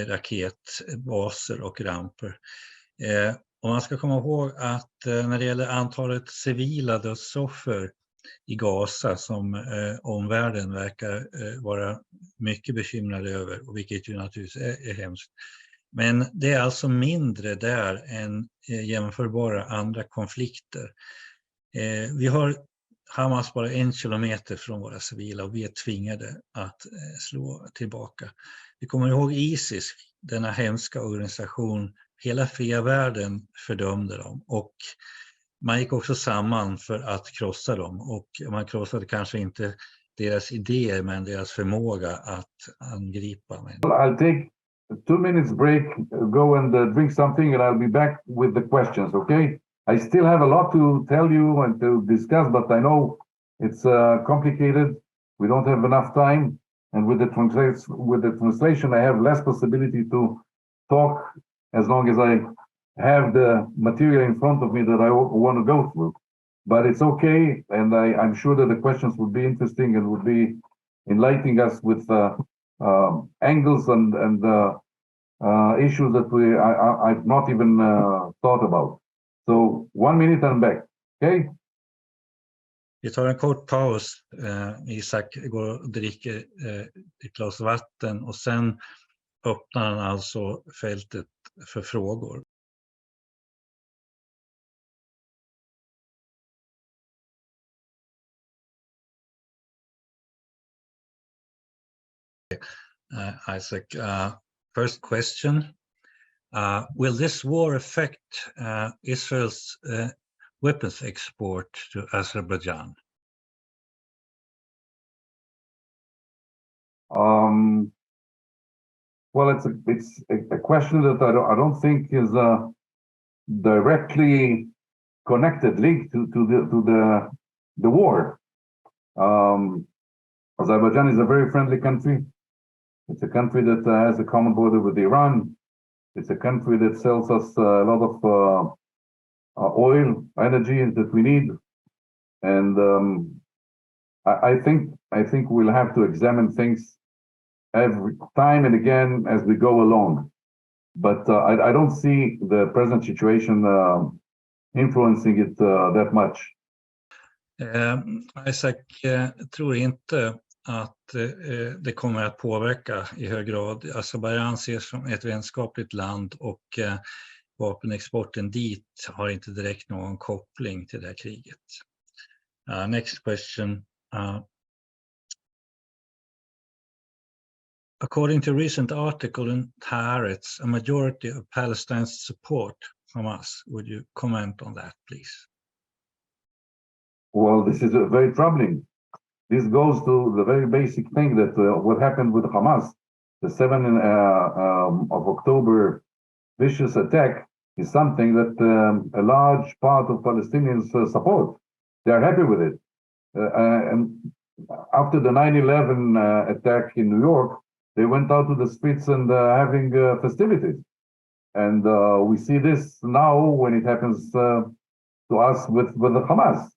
raketbaser och ramper. Och man ska komma ihåg att när det gäller antalet civila dödsoffer i Gaza som omvärlden verkar vara mycket bekymrad över, och vilket ju naturligtvis är hemskt. Men det är alltså mindre där än jämförbara andra konflikter. Vi har Hamas bara 1 kilometer från våra civila och vi är tvingade att slå tillbaka. Vi kommer ihåg ISIS, denna hemska organisation. Hela fria världen fördömde dem och man gick också samman för att krossa dem. Och man krossade kanske inte deras idéer men deras förmåga att angripa. I'll take a 2 minutes break, go and drink something and I'll be back with the questions, okay? I still have a lot to tell you and to discuss, but I know it's complicated. We don't have enough time. And with the translation, I have less possibility to talk as long as I have the material in front of me that I want to go through. But it's okay, and I'm sure that the questions would be interesting and would be enlightening us with angles and issues that I've not even thought about. So 1 minute and I'm back, okay? Vi tar en kort paus. Isaak går och dricker ett glas vatten och sen öppnar han alltså fältet för frågor. Isaak, first question. Will this war affect Israel's weapons export to Azerbaijan? Well, it's a question that I don't think is directly connected, linked to the war. Azerbaijan is a very friendly country. It's a country that has a common border with Iran. It's a country that sells us a lot of oil, energy that we need, and I think we'll have to examine things every time and again as we go along. But I don't see the present situation influencing it that much. Isaak tror inte att det kommer att påverka i hög grad. Azerbaijan ses som ett vänskapligt land och vapenexporten dit har inte direkt någon koppling till det här kriget. Next question. According to a recent article in Haaretz, a majority of Palestinians support Hamas. Would you comment on that, please? Well, this is very troubling. This goes to the very basic thing that what happened with Hamas, the 7th of October vicious attack is something that a large part of Palestinians support. They are happy with it. And after the 9/11 attack in New York, they went out to the streets and having festivities. And we see this now when it happens to us with the Hamas.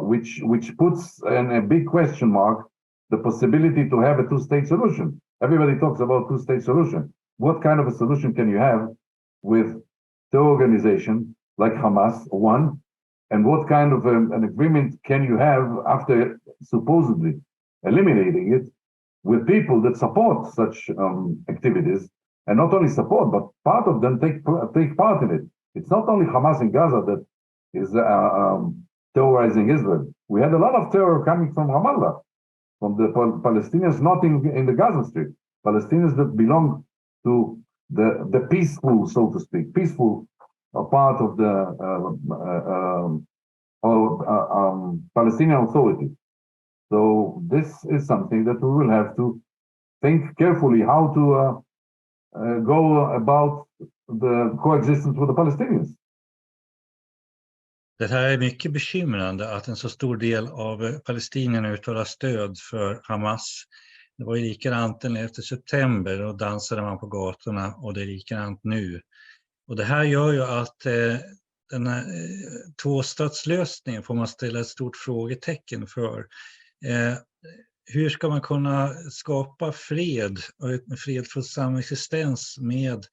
Which puts in a big question mark the possibility to have a two-state solution. Everybody talks about two-state solution. What kind of a solution can you have with the organization like Hamas, one, and what kind of an agreement can you have after supposedly eliminating it with people that support such activities, and not only support, but part of them take part in it. It's not only Hamas in Gaza that is terrorizing Israel. We had a lot of terror coming from Ramallah, from the Palestinians not in the Gaza Strip, Palestinians that belong to the peaceful, so to speak, peaceful part of the Palestinian Authority. So this is something that we will have to think carefully how to go about the coexistence with the Palestinians. Det här är mycket bekymrande att en så stor del av palestinierna uttalar stöd för Hamas. Det var ju likadant den 11 september, då dansade man på gatorna, och det är likadant nu. Och det här gör ju att den här tvåstatslösningen får man ställa ett stort frågetecken för. Hur ska man kunna skapa fred och en fredfull samexistens med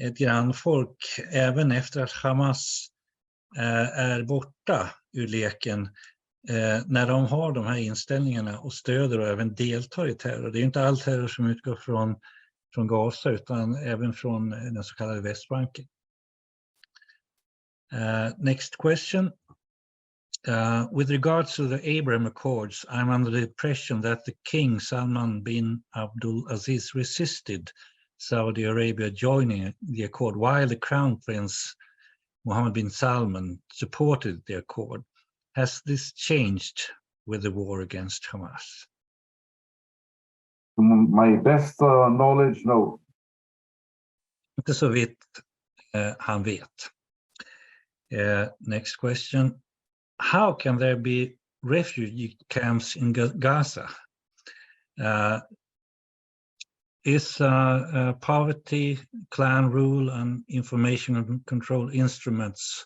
ett grannfolk även efter att Hamas är borta ur leken, när de har de här inställningarna och stöder och även deltar i terror? Det är ju inte all terror som utgår från Gaza, utan även från den så kallade Västbanken. Next question. With regards to the Abraham Accords, I'm under the impression that the King Salman bin Abdul Aziz resisted Saudi Arabia joining the accord, while the Crown Prince Mohammed bin Salman supported the accord. Has this changed with the war against Hamas? To my best knowledge, no. Inte så vitt han vet. Next question. How can there be refugee camps in Gaza? Is poverty, clan rule, and information control instruments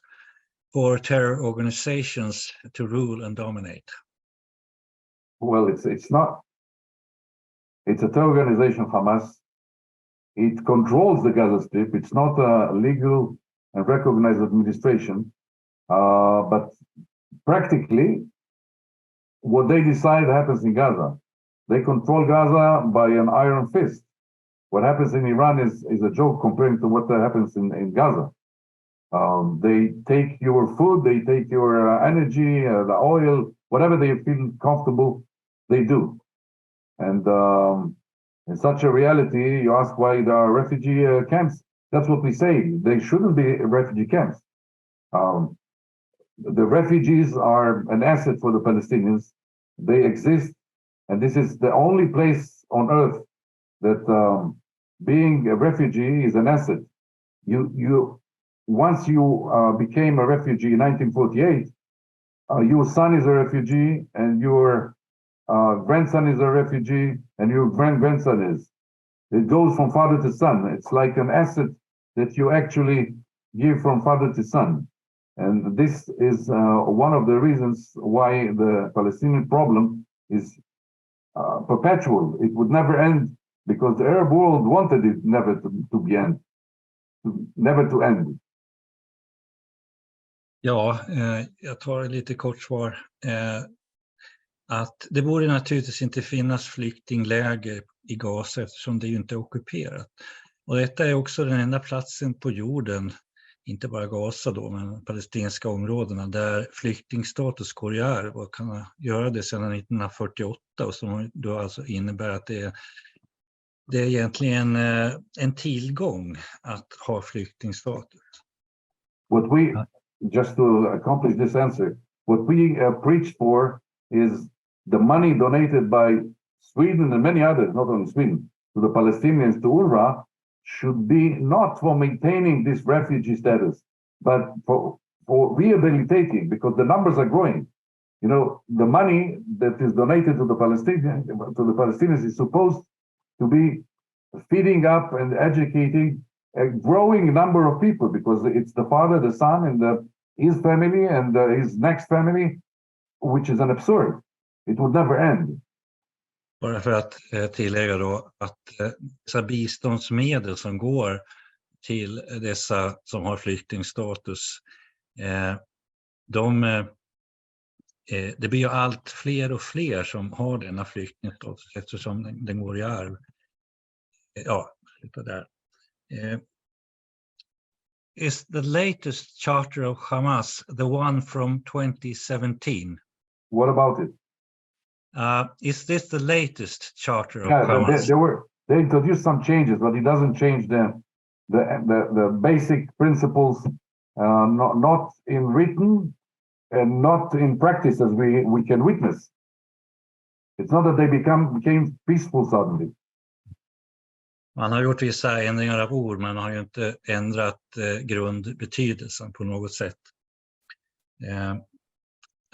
for terror organizations to rule and dominate? Well, it's not. It's a terror organization, Hamas. It controls the Gaza Strip. It's not a legal and recognized administration, but practically, what they decide happens in Gaza. They control Gaza by an iron fist. What happens in Iran is a joke compared to what happens in Gaza. They take your food, they take your energy, the oil, whatever they feel comfortable, they do. And in such a reality, you ask why there are refugee camps. That's what we say. They shouldn't be refugee camps. The refugees are an asset for the Palestinians. They exist, and this is the only place on earth that being a refugee is an asset. Once you became a refugee in 1948, your son is a refugee, and your grandson is a refugee, and your grandson is. It goes from father to son. It's like an asset that you actually give from father to son. And this is one of the reasons why the Palestinian problem is perpetual. It would never end because the Arab world wanted it never to end. Ja, jag tar ett lite kort svar. Att det borde naturligtvis inte finnas flyktingläger i Gaza eftersom det ju inte är ockuperat. Och detta är också den enda platsen på jorden, inte bara Gaza då, men palestinska områdena där flyktingstatus går i arv och kan göra det sedan 1948, och som då alltså innebär att det är egentligen en tillgång att ha flyktingstatus. What we, just to accomplish this answer, what we preach for is the money donated by Sweden and many others, not only Sweden, to the Palestinians, to UNRWA, should be not for maintaining this refugee status, but for rehabilitating, because the numbers are growing. You know, the money that is donated to the Palestinians is supposed to be feeding up and educating a growing number of people, because it's the father, the son, and his family and his next family, which is an absurd. It would never end. Bara för att tillägga då att dessa biståndsmedel som går till dessa som har flyktingstatus, det blir ju allt fler och fler som har denna flyktingstatus eftersom den går i arv. Ja, sluta där. Is the latest charter of Hamas the one from 2017? What about it? Is this the latest charter of Yeah, Hamas? they introduced some changes, but it doesn't change the basic principles, not in written and not in practice, as we can witness. It's not that they became peaceful suddenly. Man har gjort vissa ändringar av ord, men har ju inte ändrat grundbetydelsen på något sätt.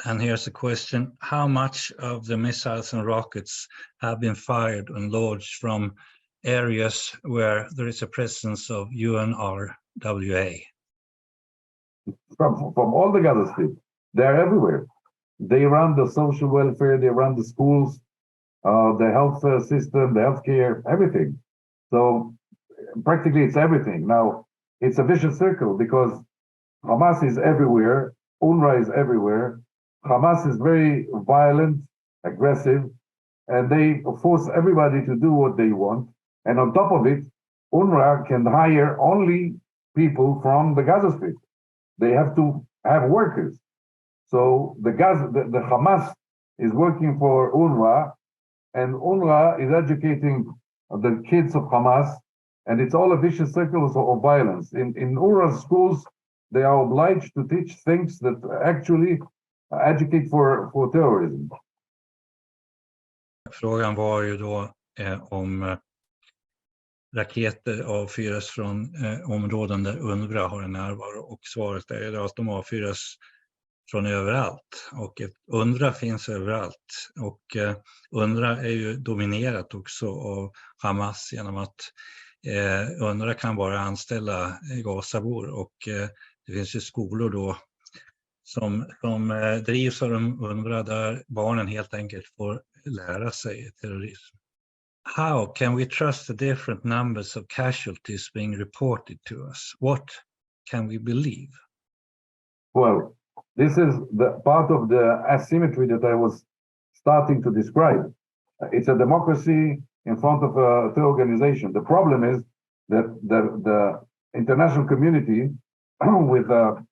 And here's a question: how much of the missiles and rockets have been fired and launched from areas where there is a presence of UNRWA? From all the Gaza Strip, they're everywhere. They run the social welfare, they run the schools, the health system, the healthcare, everything. So practically it's everything. Now, it's a vicious circle because Hamas is everywhere, UNRWA is everywhere. Hamas is very violent, aggressive, and they force everybody to do what they want. And on top of it, UNRWA can hire only people from the Gaza Strip. They have to have workers. So the Hamas is working for UNRWA, and UNRWA is educating the kids of Hamas, and it's all a vicious circle of violence. In UNRWA schools, they are obliged to teach things that actually educate for terrorism. Frågan var ju då om raketer avfyras från områden där UNRWA har en närvaro, och svaret är att de avfyras från överallt, och UNRWA finns överallt, och UNRWA är ju dominerat också av Hamas genom att UNRWA kan bara anställa Gazabor, och det finns ju skolor då som drivs av UNRWA där barnen helt enkelt får lära sig terrorism. How can we trust the different numbers of casualties being reported to us? What can we believe? Well, this is the part of the asymmetry that I was starting to describe. It's a democracy in front of a terror organization. The problem is that the international community, with the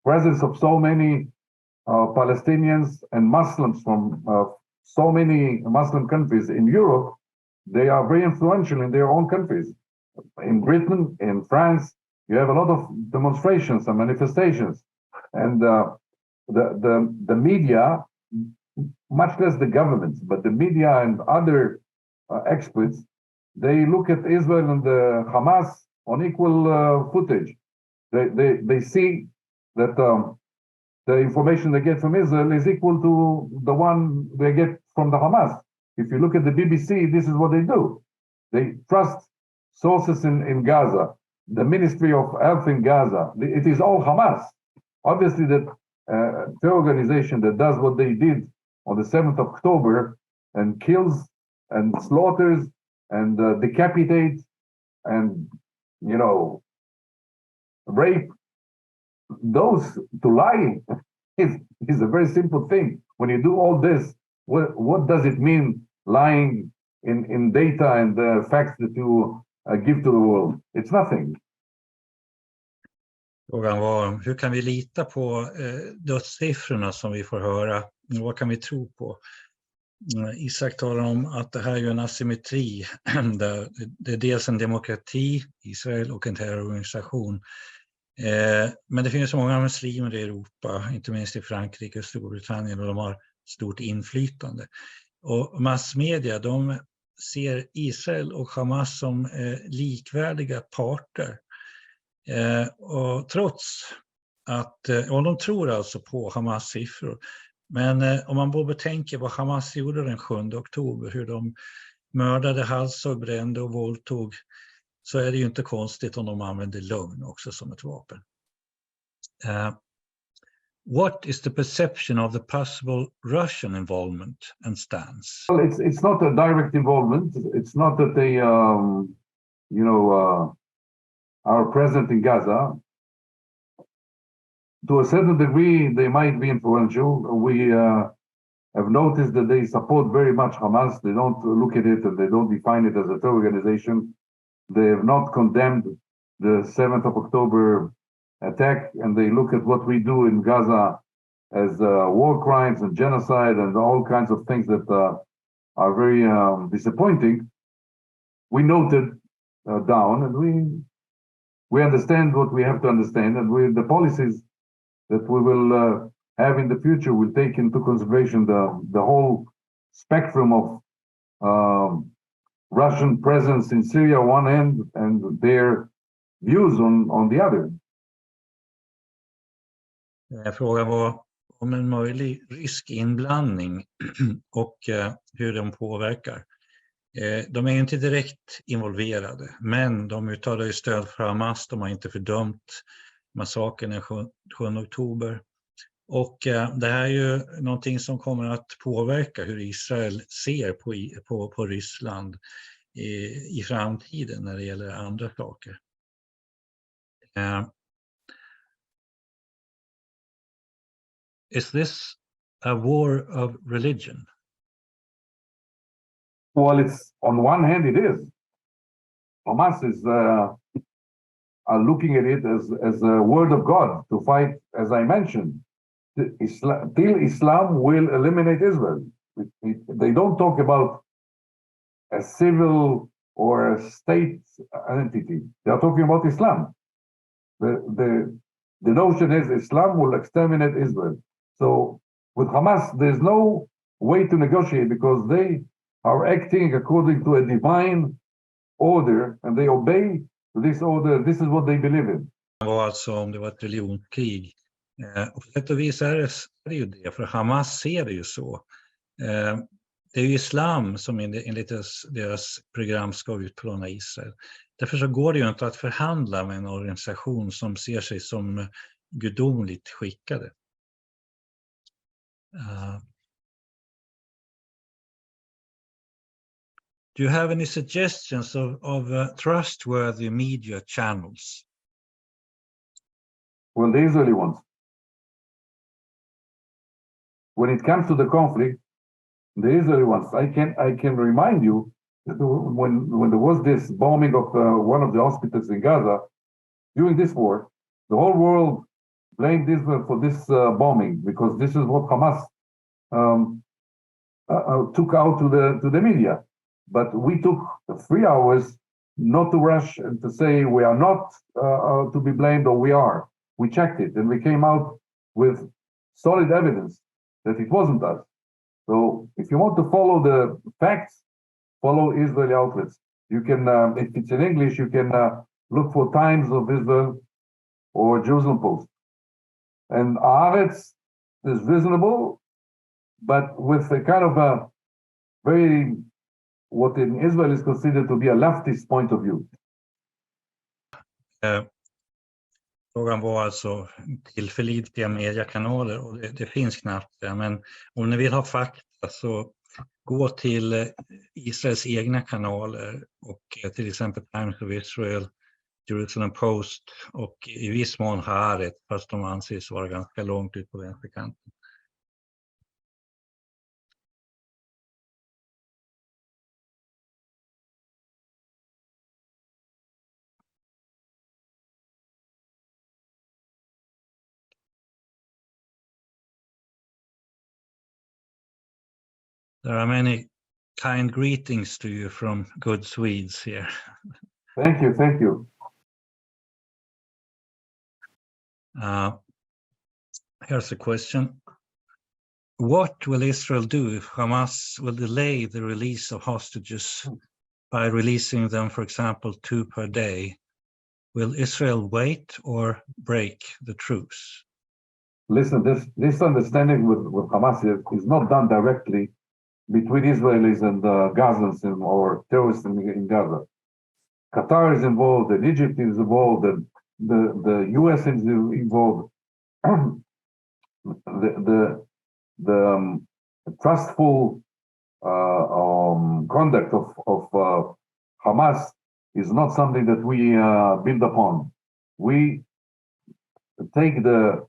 presence of so many Palestinians and Muslims from so many Muslim countries in Europe, they are very influential in their own countries. In Britain, in France, you have a lot of demonstrations and manifestations. And the media, much less the governments, but the media and other experts, they look at Israel and the Hamas on equal footage. They see that the information they get from Israel is equal to the one they get from the Hamas. If you look at the BBC, this is what they do. They trust sources in Gaza, the Ministry of Health in Gaza. It is all Hamas. Obviously, that terror organization that does what they did on the 7th of October and kills and slaughters and decapitates and, rape, those to lie is a very simple thing. When you do all this, what does it mean lying in data and the facts that you give to the world? It's nothing. Frågan var, hur kan vi lita på dödssiffrorna som vi får höra? Vad kan vi tro på? Isaak talar om att det här är en asymmetri. Det är dels en demokrati, Israel, och en terrororganisation. Men det finns så många muslimer i Europa, inte minst i Frankrike och Storbritannien, och de har stort inflytande. Och massmedia, de ser Israel och Hamas som likvärdiga parter. Och trots att, och de tror alltså på Hamas siffror, men om man bara betänker vad Hamas gjorde den 7 oktober, hur de mördade, halshögg, brände och våldtog, så är det ju inte konstigt om de använder lögn också som ett vapen. What is the perception of the possible Russian involvement and stance? Well, it's not a direct involvement. It's not that they, are present in Gaza. To a certain degree, they might be influential. We have noticed that they support very much Hamas. They don't look at it and they don't define it as a terror organization. They have not condemned the 7th of October attack, and they look at what we do in Gaza as war crimes and genocide and all kinds of things that are very disappointing. We noted down, and we understand what we have to understand, and the policies that we will have in the future will take into consideration the whole spectrum of Russian presence in Syria on one hand and their views on the other. Frågan var om en möjlig rysk inblandning och hur de påverkar. De är ju inte direkt involverade, men de uttalar ju stöd för Hamas. De har inte fördömt massakern den 7 oktober. Och det här är ju någonting som kommer att påverka hur Israel ser på Ryssland i framtiden när det gäller andra saker. Is this a war of religion? Well, it's on one hand it is. Hamas is looking at it as a word of God to fight, as I mentioned, till Islam will eliminate Israel. They don't talk about a civil or a state entity. They are talking about Islam. The notion is Islam will exterminate Israel. So with Hamas, there's no way to negotiate because they are acting according to a divine order and they obey this order. This is what they believe in. Det var alltså om det var ett religionskrig. Och på sätt och vis är det ju det, för Hamas ser det ju så. Det är ju islam som enligt deras program ska utplåna Israel. Därför så går det ju inte att förhandla med en organisation som ser sig som gudomligt skickade. Do you have any suggestions of trustworthy media channels? Well, the Israeli ones. When it comes to the conflict, the Israeli ones, I can remind you that when there was this bombing of one of the hospitals in Gaza, during this war, the whole world blamed Israel for this bombing because this is what Hamas took out to the media. But we took 3 hours not to rush and to say we are not to be blamed or we are. We checked it and we came out with solid evidence that it wasn't us. So if you want to follow the facts, follow Israeli outlets. You can, if it's in English, you can look for Times of Israel or Jerusalem Post. And Haaretz is reasonable, but with a kind of a very, what in Israel is considered to be a leftist point of view. Frågan var alltså tillförlitliga mediekanaler och det finns knappt det. Men om ni vill ha fakta så gå till Israels egna kanaler och till exempel Times of Israel, Jerusalem Post och i viss mån Haaretz, fast de anses vara ganska långt ut på vänsterkanten. There are many kind greetings to you from good Swedes here. Thank you, thank you. Here's a question. What will Israel do if Hamas will delay the release of hostages by releasing them, for example, 2 per day? Will Israel wait or break the truce? Listen, this understanding with Hamas is not done directly between Israelis and Gazans or terrorists in Gaza. Qatar is involved, and Egypt is involved, and the US is involved. the trustful conduct of Hamas is not something that we build upon. We take the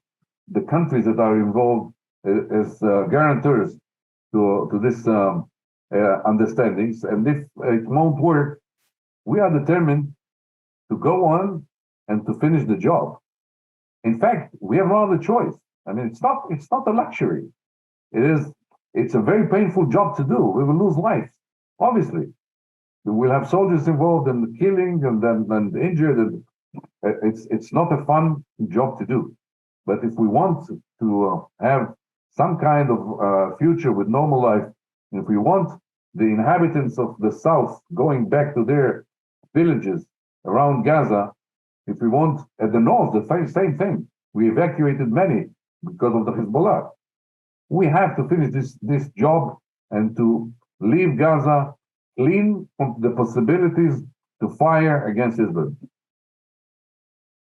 countries that are involved as guarantors to this understandings, and if it won't work, we are determined to go on and to finish the job. In fact, we have no other choice. I mean, it's not a luxury. It's a very painful job to do. We will lose lives, obviously. We will have soldiers involved in the killing and injured, and it's not a fun job to do. But if we want to have some kind of future with normal life, if we want the inhabitants of the south going back to their villages around Gaza, if we want at the north the same thing, we evacuated many because of the Hezbollah. We have to finish this job and to leave Gaza clean from the possibilities to fire against Israel.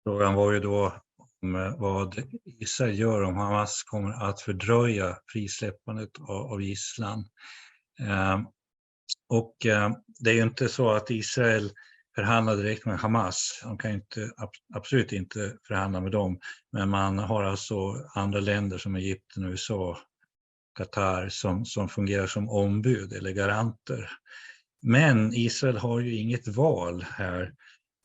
Frågan var ju då om vad Israel gör om Hamas kommer att fördröja frisläppandet av gisslan. Och det är ju inte så att Israel förhandlar direkt med Hamas. De kan ju absolut inte förhandla med dem. Men man har alltså andra länder som Egypten, USA, Qatar som fungerar som ombud eller garanter. Men Israel har ju inget val här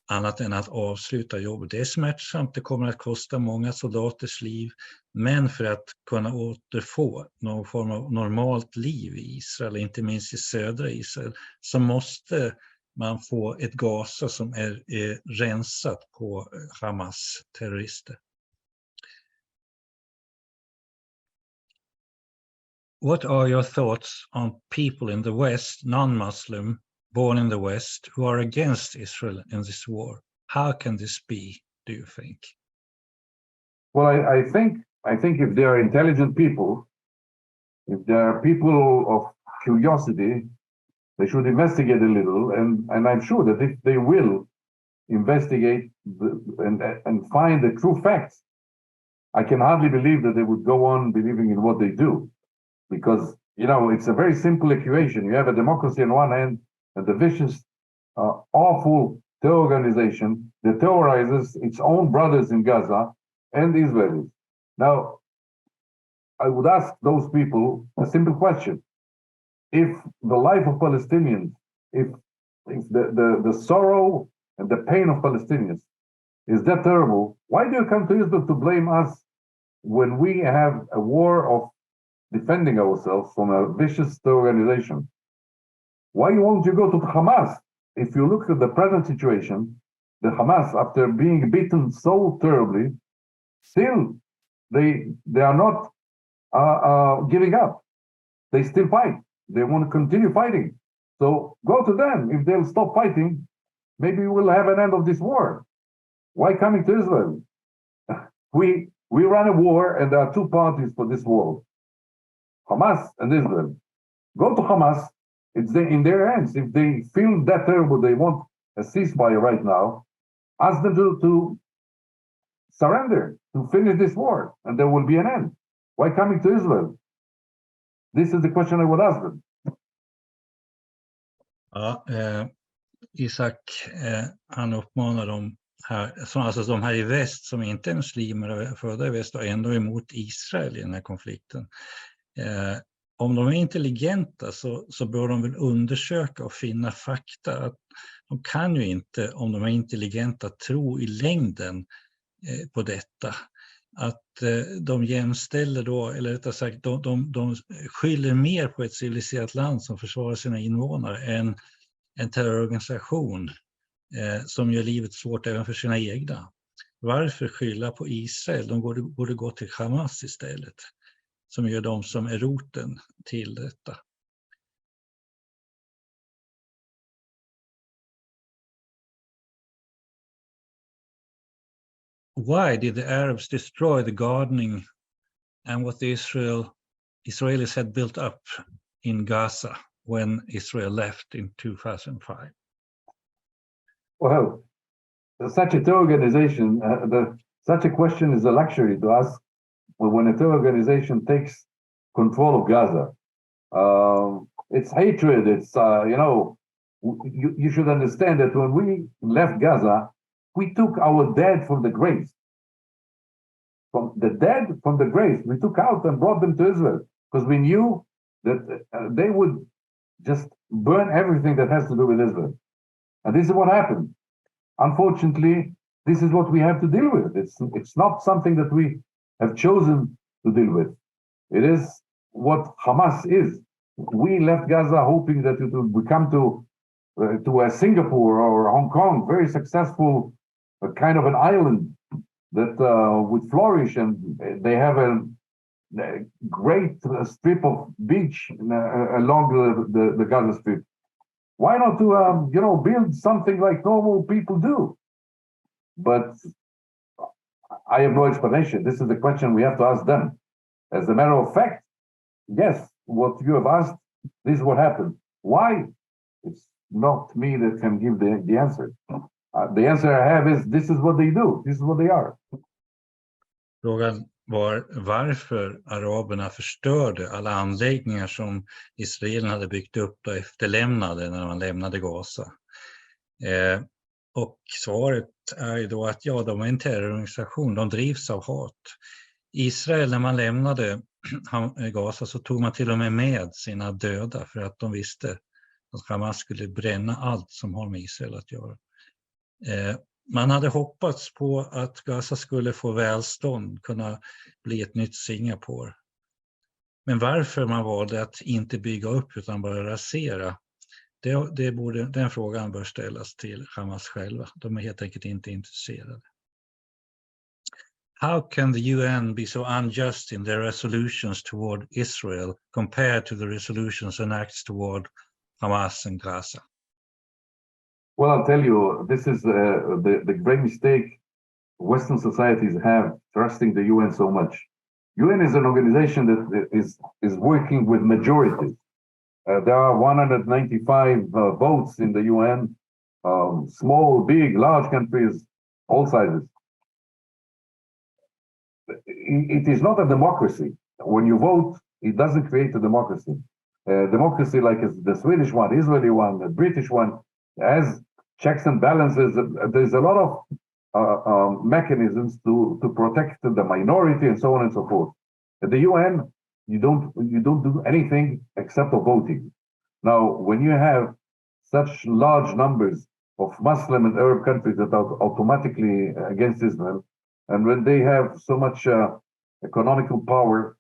annat än att avsluta jobbet. Det är smärtsamt, det kommer att kosta många soldaters liv, men för att kunna återfå någon form av normalt liv i Israel, inte minst i södra Israel, så måste man få ett Gaza som är rensat på Hamas terrorister. What are your thoughts on people in the West, non-Muslim, born in the West, who are against Israel in this war? How can this be, do you think? Well, I think if they are intelligent people, if they are people of curiosity, they should investigate a little, and I'm sure that if they will investigate and find the true facts, I can hardly believe that they would go on believing in what they do. Because, you know, it's a very simple equation. You have a democracy on one hand and the vicious, awful terror organization that terrorizes its own brothers in Gaza and Israelis. Now, I would ask those people a simple question. If the life of Palestinians, if the sorrow and the pain of Palestinians is that terrible, why do you come to Israel to blame us when we have a war of defending ourselves from a vicious organization? Why won't you go to Hamas? If you look at the present situation, the Hamas, after being beaten so terribly, still they are not giving up. They still fight. They want to continue fighting. So go to them. If they'll stop fighting, maybe we'll have an end of this war. Why coming to Israel? We run a war, and there are two parties for this war. Hamas and Israel. Go to Hamas. It's in their hands. If they feel that terrible, they want a ceasefire right now, ask them to surrender, to finish this war, and there will be an end. Why coming to Israel? This is the question I would ask them. Ja, Isaak, han uppmanar dem här, alltså de här i väst som inte är muslimer och födda i väst och ändå emot Israel i den här konflikten. Om de är intelligenta så bör de väl undersöka och finna fakta. Att de kan ju inte, om de är intelligenta, tro i längden på detta. Att de jämställer då, eller rättare sagt, de skyller mer på ett civiliserat land som försvarar sina invånare än en terrororganisation som gör livet svårt även för sina egna. Varför skylla på Israel? De borde gå till Hamas istället, som gör de som är roten till detta. Why did the Arabs destroy the gardening and what the Israelis had built up in Gaza when Israel left in 2005? Well, such a terror organization, such a question is a luxury to ask when a terror organization takes control of Gaza. It's hatred. It's, you should understand that when we left Gaza, we took our dead from the graves. From the dead from the graves, we took out and brought them to Israel because we knew that they would just burn everything that has to do with Israel. And this is what happened. Unfortunately, this is what we have to deal with. It's not something that we have chosen to deal with. It is what Hamas is. We left Gaza hoping that it would become to a Singapore or Hong Kong, very successful kind of an island that would flourish, and they have great strip of beach along the Gaza Strip. Why not to build something like normal people do? But I have no explanation. This is the question we have to ask them. As a matter of fact, yes, what you have asked, this is what happened. Why? It's not me that can give the answer. The answer I have is this is what they do. This is what they are. Frågan var varför araberna förstörde alla anläggningar som Israel hade byggt upp och efterlämnade när man lämnade Gaza. Och svaret är ju då att ja, de är en terrororganisation, de drivs av hat. Israel, när man lämnade Gaza så tog man till och med sina döda för att de visste att Hamas skulle bränna allt som har med Israel att göra. Man hade hoppats på att Gaza skulle få välstånd, kunna bli ett nytt Singapore. Men varför man valde att inte bygga upp utan bara rasera, den frågan bör ställas till Hamas själva. De är helt enkelt inte intresserade. How can the UN be so unjust in their resolutions toward Israel compared to the resolutions and acts toward Hamas and Gaza? Well, I'll tell you, this is the great mistake Western societies have trusting the UN so much. UN is an organization that is working with majorities. There are 195 votes in the UN, small, big, large countries, all sizes. It is not a democracy. When you vote, it doesn't create a democracy. Democracy like the Swedish one, Israeli one, the British one, has checks and balances. There's a lot of mechanisms to protect the minority and so on and so forth. At the UN, you don't do anything except for voting. Now, when you have such large numbers of Muslim and Arab countries that are automatically against Israel, and when they have so much economical power,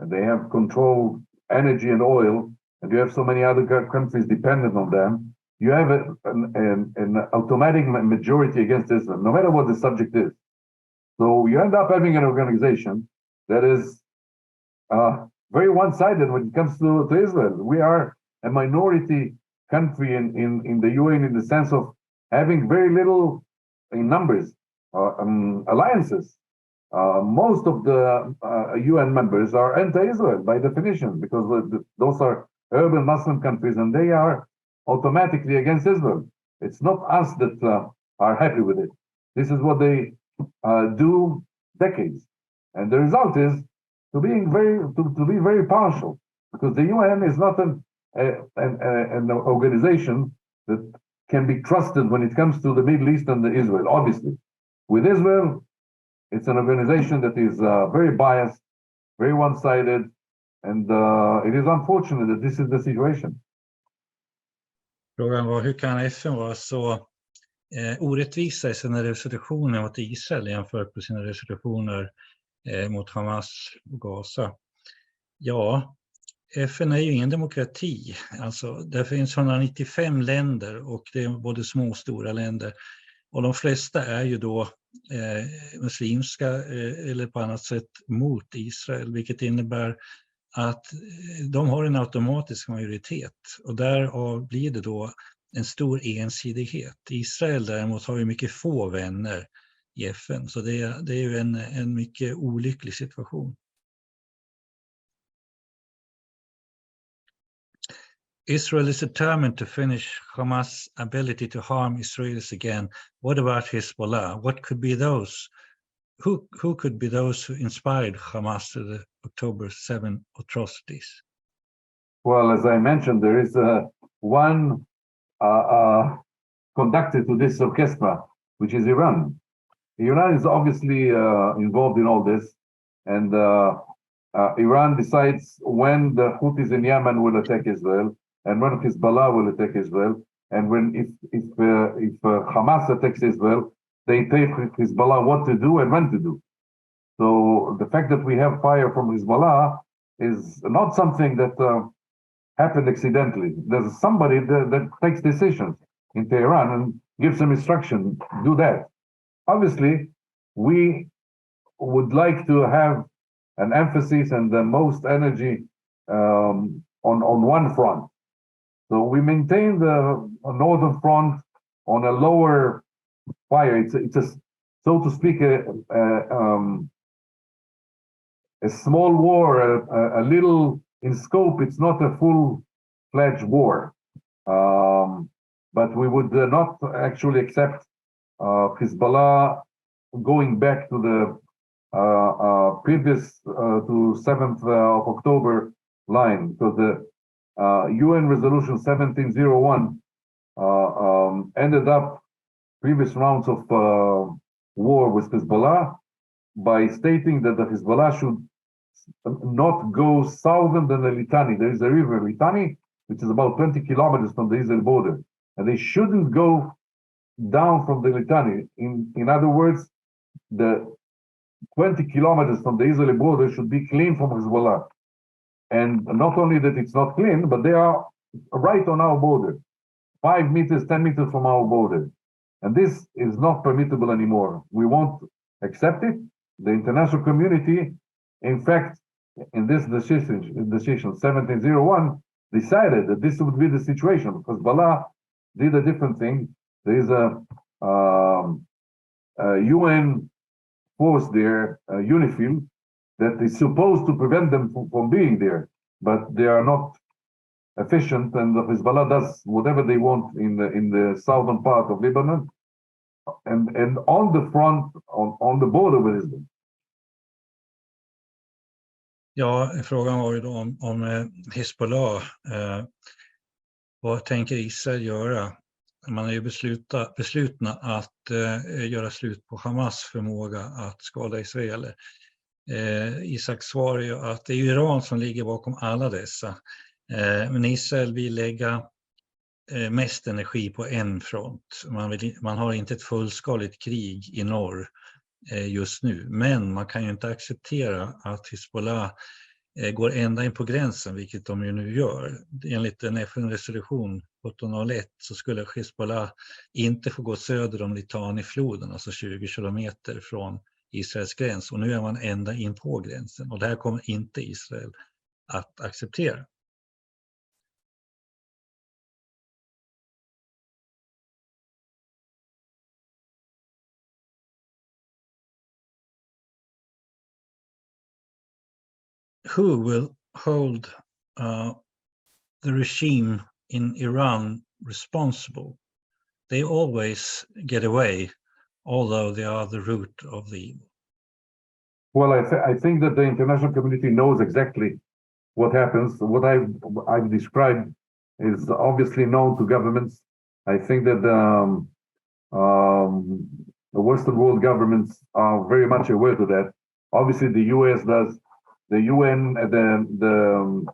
and they have control energy and oil, and you have so many other countries dependent on them, you have an automatic majority against Israel, no matter what the subject is. So you end up having an organization that is very one-sided when it comes to Israel. We are a minority country in the UN in the sense of having very little in numbers, alliances. Most of the UN members are anti-Israel by definition, because those are urban Muslim countries and they are automatically against Israel. It's not us that are happy with it. This is what they do decades, and the result is to be very partial, because the UN is not an organization that can be trusted when it comes to the Middle East and Israel. Obviously, with Israel, it's an organization that is very biased, very one-sided, and it is unfortunate that this is the situation. Frågan var, hur kan FN vara så orättvisa i sina resolutioner mot Israel jämfört med sina resolutioner mot Hamas och Gaza? Ja, FN är ju ingen demokrati. Alltså, det finns 195 länder och det är både små och stora länder. Och de flesta är ju då muslimska eller på annat sätt mot Israel, vilket innebär att de har en automatisk majoritet, och därav blir det då en stor ensidighet. Israel däremot har ju mycket få vänner i FN, så det är ju en mycket olycklig situation. Israel is determined to finish Hamas' ability to harm Israelis again. What about Hezbollah? What could be those? Who could be those who inspired Hamas to the October 7 atrocities? Well, as I mentioned, there is one conductor to this orchestra, which is Iran. Iran is obviously involved in all this, and Iran decides when the Houthis in Yemen will attack Israel, and when Hezbollah will attack Israel, and when if Hamas attacks Israel, they tell Hezbollah what to do and when to do. So the fact that we have fire from Hezbollah is not something that happened accidentally. There's somebody that takes decisions in Tehran and gives them instruction, do that. Obviously, we would like to have an emphasis and the most energy on one front. So we maintain the northern front on a lower fire. It's a, so to speak, a small war, a little in scope. It's not a full-fledged war, but we would not actually accept Hezbollah going back to the previous to 7th of October line, because the UN resolution 1701 ended up previous rounds of war with Hezbollah by stating that the Hezbollah should not go southern than the Litani. There is a river, Litani, which is about 20 kilometers from the Israeli border, and they shouldn't go down from the Litani. In other words, the 20 kilometers from the Israeli border should be clean from Hezbollah. And not only that it's not clean, but they are right on our border, 5 meters, 10 meters from our border. And this is not permissible anymore. We won't accept it. The international community, in fact, in this decision 1701, decided that this would be the situation, because Hezbollah did a different thing. There is a UN force there, UNIFIL, that is supposed to prevent them from being there, but they are not efficient, and Hezbollah does whatever they want in the southern part of Lebanon, and on the front, on the border with Israel. Ja, frågan var ju då om Hezbollah. Vad tänker Israel göra? Man är ju beslutna att göra slut på Hamas förmåga att skada israeler. Isaaks svar är ju att det är Iran som ligger bakom alla dessa. Men Israel vill lägga mest energi på en front. Man har inte ett fullskaligt krig i norr just nu. Men man kan ju inte acceptera att Hezbollah går ända in på gränsen, vilket de ju nu gör. Enligt en FN-resolution 1701 så skulle Hezbollah inte få gå söder om Litani-floden, alltså 20 kilometer från Israels gräns. Och nu är man ända in på gränsen. Och det här kommer inte Israel att acceptera. Who will hold the regime in Iran responsible? They always get away, although they are the root of the evil. Well, I think that the international community knows exactly what happens. What I've described is obviously known to governments. I think that the Western world governments are very much aware of that. Obviously, the US does. The UN, the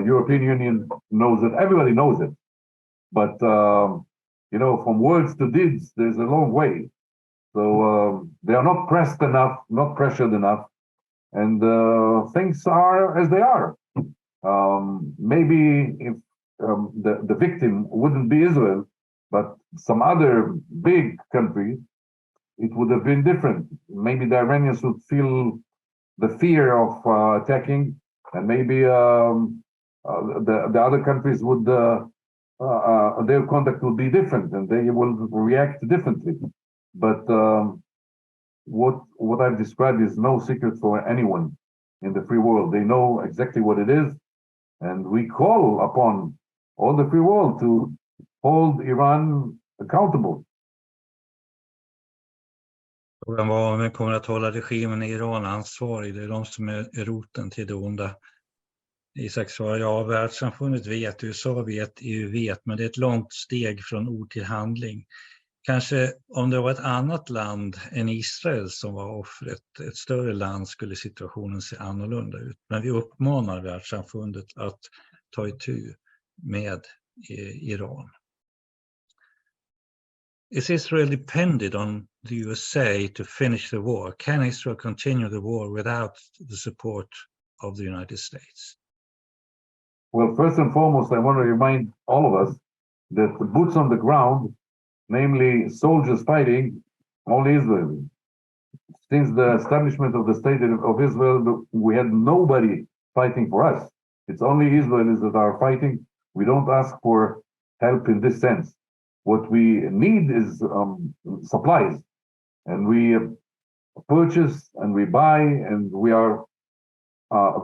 European Union knows it. Everybody knows it. But, you know, from words to deeds, there's a long way. So they are not pressed enough, not pressured enough. And things are as they are. Maybe if the victim wouldn't be Israel, but some other big country, it would have been different. Maybe the Iranians would feel the fear of attacking, and maybe the other countries would, their conduct would be different, and they will react differently. But what I've described is no secret for anyone in the free world. They know exactly what it is, and we call upon all the free world to hold Iran accountable. Frågan var om vi kommer att hålla regimen i Iran ansvarig. Det är de som är roten till det onda. Isaak svarar, ja, världssamfundet vet, USA vet, EU vet, men det är ett långt steg från ord till handling. Kanske om det var ett annat land än Israel som var offret, ett större land, skulle situationen se annorlunda ut. Men vi uppmanar världssamfundet att ta itu med Iran. Is Israel dependent on the USA to finish the war? Can Israel continue the war without the support of the United States? Well, first and foremost, I want to remind all of us that the boots on the ground, namely soldiers fighting, only Israel. since the establishment of the state of Israel, we had nobody fighting for us. It's only Israelis that are fighting. We don't ask for help in this sense. What we need is supplies, and we purchase and we buy, and we are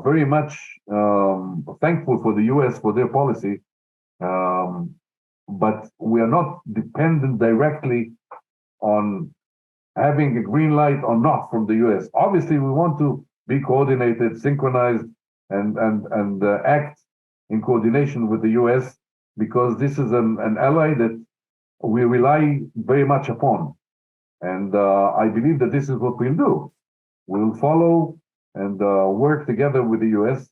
very much thankful for the US for their policy, but we are not dependent directly on having a green light or not from the US. Obviously, we want to be coordinated, synchronized, and act in coordination with the US, because this is an ally that we rely very much upon. And I believe that this is what we'll do. We'll follow and work together with the US.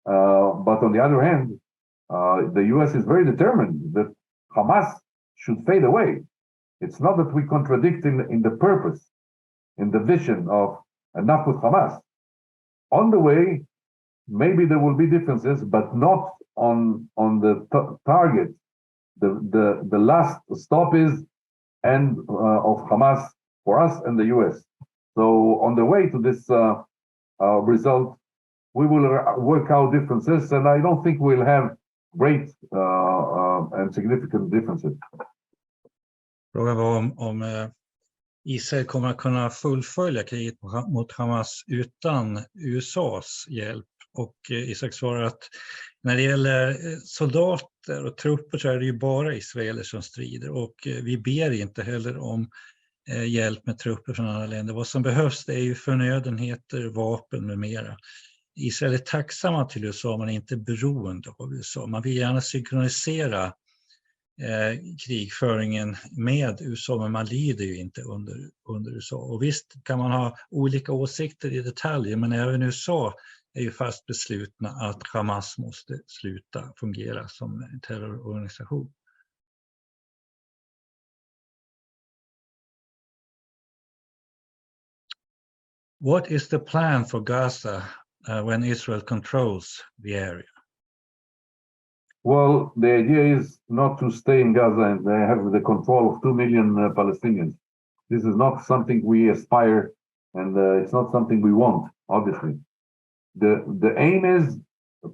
But on the other hand, the US is very determined that Hamas should fade away. It's not that we contradict in the purpose, in the vision of enough with Hamas. On the way, maybe there will be differences, but not on the target. The last stop is end of Hamas for us and the US. So on the way to this result, we will work out differences, and I don't think we'll have great and significant differences. Frågan var om Israel kommer att kunna fullfölja kriget mot Hamas utan USAs hjälp. Och Isaak svarar att när det gäller soldater och trupper så är det ju bara israeler som strider, och vi ber inte heller om hjälp med trupper från andra länder. Vad som behövs det är ju förnödenheter, vapen med mera. Israel är tacksamma till USA, men inte beroende av USA. Man vill gärna synkronisera krigföringen med USA, men man lider ju inte under USA. Och visst kan man ha olika åsikter i detaljer, men även USA är ju fast beslutna att Hamas måste sluta fungera som en terrororganisation. What is the plan for Gaza when Israel controls the area? Well, the idea is not to stay in Gaza and have the control of 2 million Palestinians. This is not something we aspire, and it's not something we want, obviously. The aim is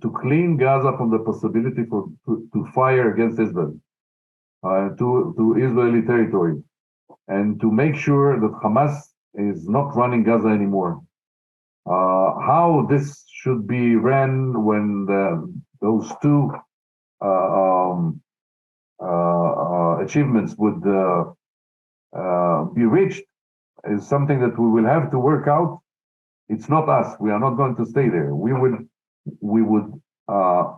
to clean Gaza from the possibility to fire against Israel, to Israeli territory, and to make sure that Hamas is not running Gaza anymore. How this should be ran when those two achievements would be reached is something that we will have to work out. It's not us. We are not going to stay there. We would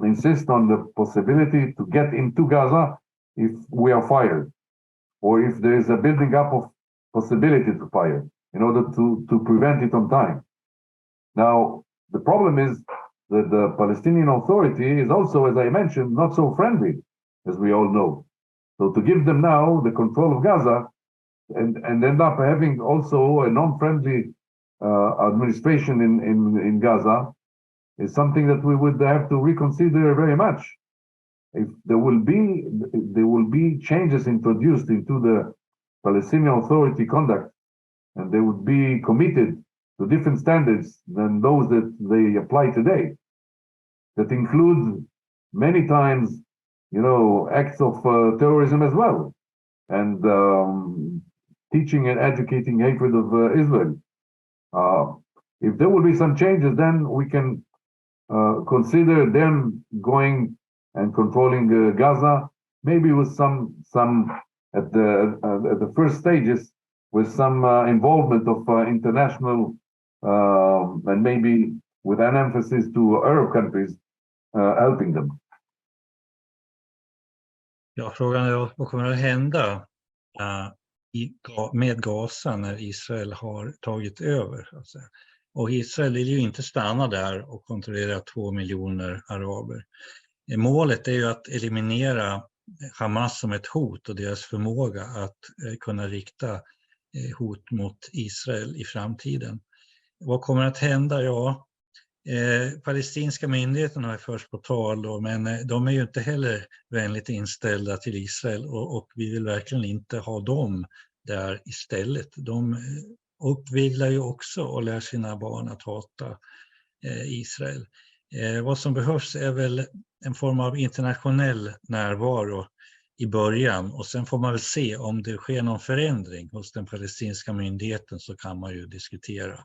insist on the possibility to get into Gaza if we are fired, or if there is a building up of possibility to fire, in order to prevent it on time. Now, the problem is that the Palestinian Authority is also, as I mentioned, not so friendly, as we all know. So to give them now the control of Gaza and end up having also a non-friendly administration in Gaza is something that we would have to reconsider very much. If there will be changes introduced into the Palestinian Authority conduct, and they would be committed to different standards than those that they apply today, that include many times, acts of terrorism as well, and teaching and educating hatred of Israel. If there will be some changes, then we can consider them going and controlling Gaza, maybe with some at the first stages, with some involvement of international and maybe with an emphasis to Arab countries helping them. Ja, frågan är vad kommer att hända med Gaza när Israel har tagit över. Alltså. Och Israel vill ju inte stanna där och kontrollera 2 miljoner araber. Målet är ju att eliminera Hamas som ett hot och deras förmåga att kunna rikta hot mot Israel i framtiden. Vad kommer att hända? Ja, palestinska myndigheten har först på tal då, men de är ju inte heller vänligt inställda till Israel och vi vill verkligen inte ha dem där istället. De uppviglar ju också och lär sina barn att hata Israel. Vad som behövs är väl en form av internationell närvaro i början, och sen får man väl se om det sker någon förändring hos den palestinska myndigheten, så kan man ju diskutera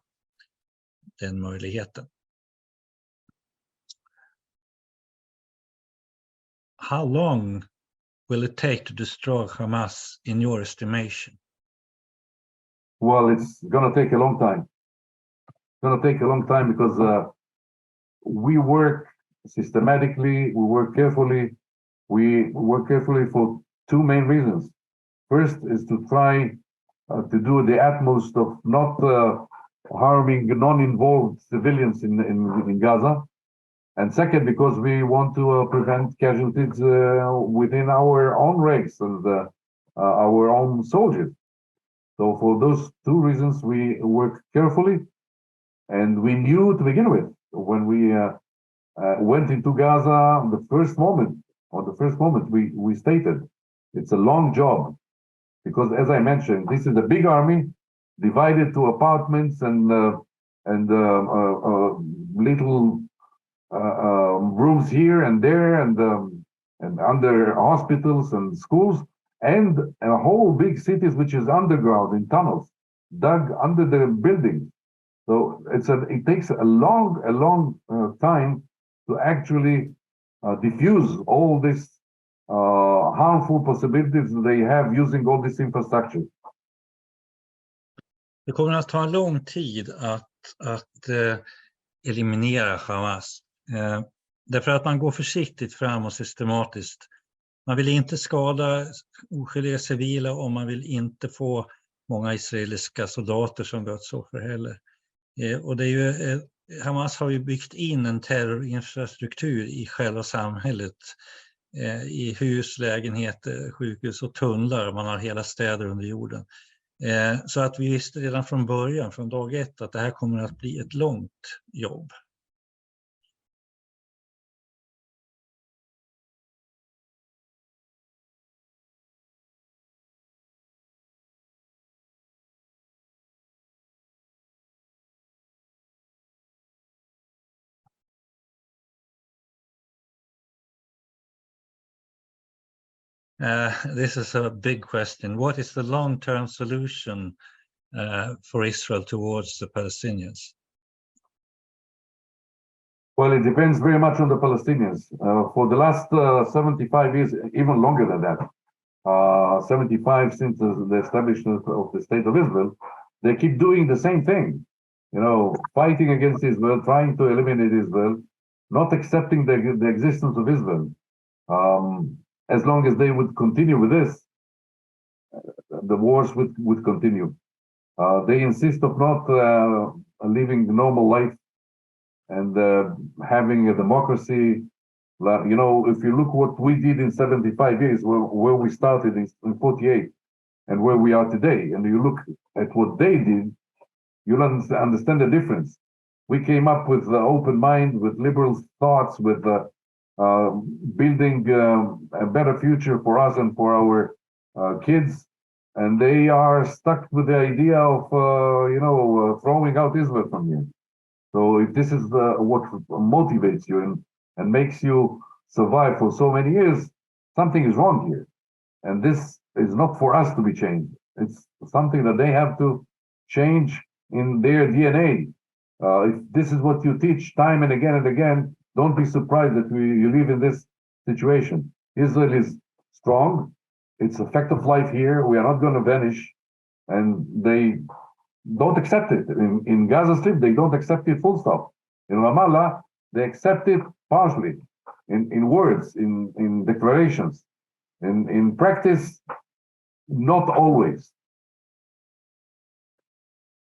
den möjligheten. How long will it take to destroy Hamas in your estimation? Well, it's going to take a long time. It's going to take a long time because we work systematically, we work carefully. We work carefully for two main reasons. First is to try to do the utmost of not harming non-involved civilians in Gaza. And second, because we want to prevent casualties within our own ranks and our own soldiers. So for those two reasons, we work carefully. And we knew to begin with, when we went into Gaza, the first moment we stated, it's a long job. Because as I mentioned, this is a big army divided to apartments and little rooms here and there, and under hospitals and schools, and a whole big cities which is underground in tunnels, dug under the buildings. So it takes a long time to actually diffuse all these harmful possibilities they have using all this infrastructure. Det kommer att ta en lång tid att eliminera Hamas. Därför att man går försiktigt fram och systematiskt. Man vill inte skada oskyldiga civila, och man vill inte få många israeliska soldater som dödsoffer heller. Och det är ju, Hamas har ju byggt in en terrorinfrastruktur i själva samhället. I hus, lägenheter, sjukhus och tunnlar. Man har hela städer under jorden. Så att vi visste redan från början, från dag ett, att det här kommer att bli ett långt jobb. This is a big question. What is the long-term solution for Israel towards the Palestinians? Well, it depends very much on the Palestinians. For the last 75 years, even longer than that, 75 since the establishment of the State of Israel, they keep doing the same thing. You know, fighting against Israel, trying to eliminate Israel, not accepting the existence of Israel. As long as they would continue with this, the wars would continue. They insist of not living normal life and having a democracy. You know, if you look what we did in 75 years, where we started in 48 and where we are today, and you look at what they did, you'll understand the difference. We came up with the open mind, with liberal thoughts, with building a better future for us and for our kids, and they are stuck with the idea of throwing out Israel from here. So if this is what motivates you and makes you survive for so many years, something is wrong here, and this is not for us to be changed. It's something that they have to change in their DNA. If this is what you teach time and again, don't be surprised that you live in this situation. Israel is strong. It's a fact of life here. We are not going to vanish. And they don't accept it. In Gaza Strip, they don't accept it full stop. In Ramallah, they accept it partially, in words, in declarations. In practice, not always.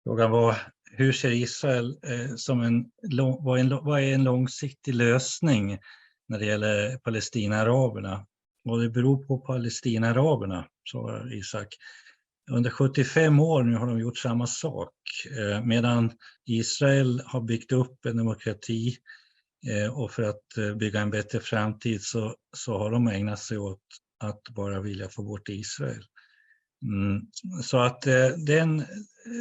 Frågan var, hur ser Israel som vad är en långsiktig lösning när det gäller Palestina-araberna? Och det beror på Palestina-araberna, sa Isaak. Under 75 år nu har de gjort samma sak, medan Israel har byggt upp en demokrati och för att bygga en bättre framtid så har de ägnat sig åt att bara vilja få bort Israel. Så att den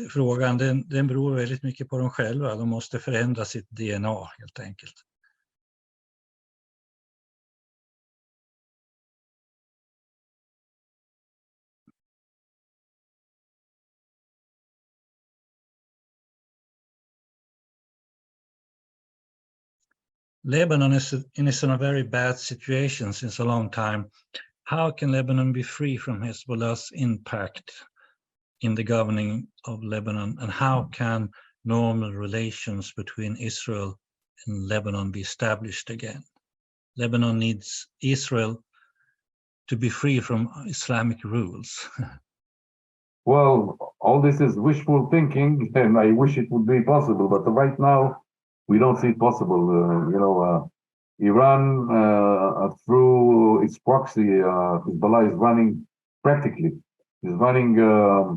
frågan, den beror väldigt mycket på dem själva. De måste förändra sitt DNA helt enkelt. Lebanon is in a very bad situation since a long time. How can Lebanon be free from Hezbollah's impact in the governing of Lebanon? And how can normal relations between Israel and Lebanon be established again? Lebanon needs Israel to be free from Islamic rules. Well, all this is wishful thinking, and I wish it would be possible, but right now we don't see it possible. Iran, through its proxy, Hezbollah is running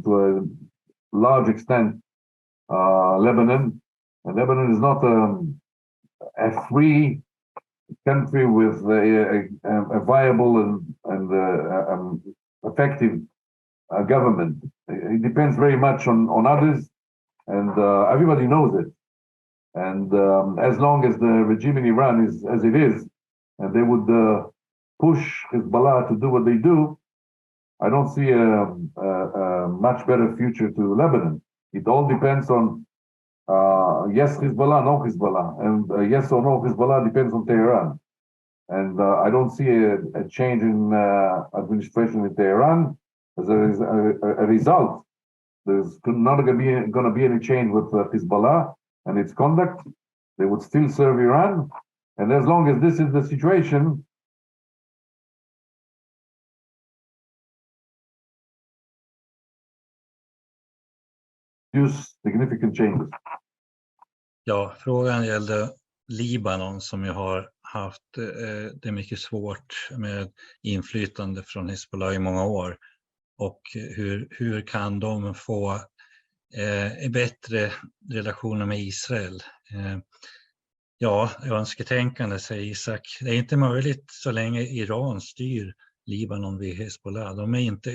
to a large extent Lebanon, and Lebanon is not a free country with a viable and effective government. It depends very much on others, and everybody knows it. And as long as the regime in Iran is as it is, and they would push Hezbollah to do what they do, I don't see a much better future to Lebanon. It all depends on yes Hezbollah, no Hezbollah, and yes or no Hezbollah depends on Tehran. And I don't see a change in administration in Tehran. As a result, there's not going to be any change with Hezbollah and its conduct. They would still serve Iran. And as long as this is the situation, use significant changes. Ja, frågan gällde Libanon som ju har haft det mycket svårt med inflytande från Hezbollah i många år. Och hur kan de få bättre relationer med Israel? Ja, önsketänkande, säger Isaak. Det är inte möjligt så länge Iran styr Libanon vid Hezbollah. De är inte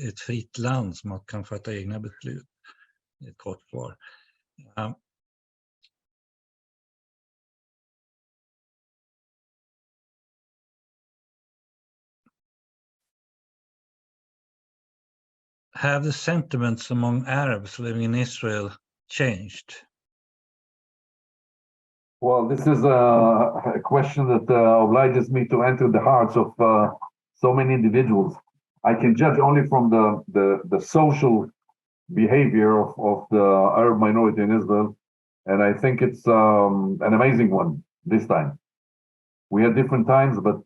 ett fritt land som kan fatta egna beslut. Ett kort svar. Have the sentiments among Arabs living in Israel changed? Well, this is a question that obliges me to enter the hearts of so many individuals. I can judge only from the social behavior of the Arab minority in Israel, and I think it's an amazing one this time. We had different times, but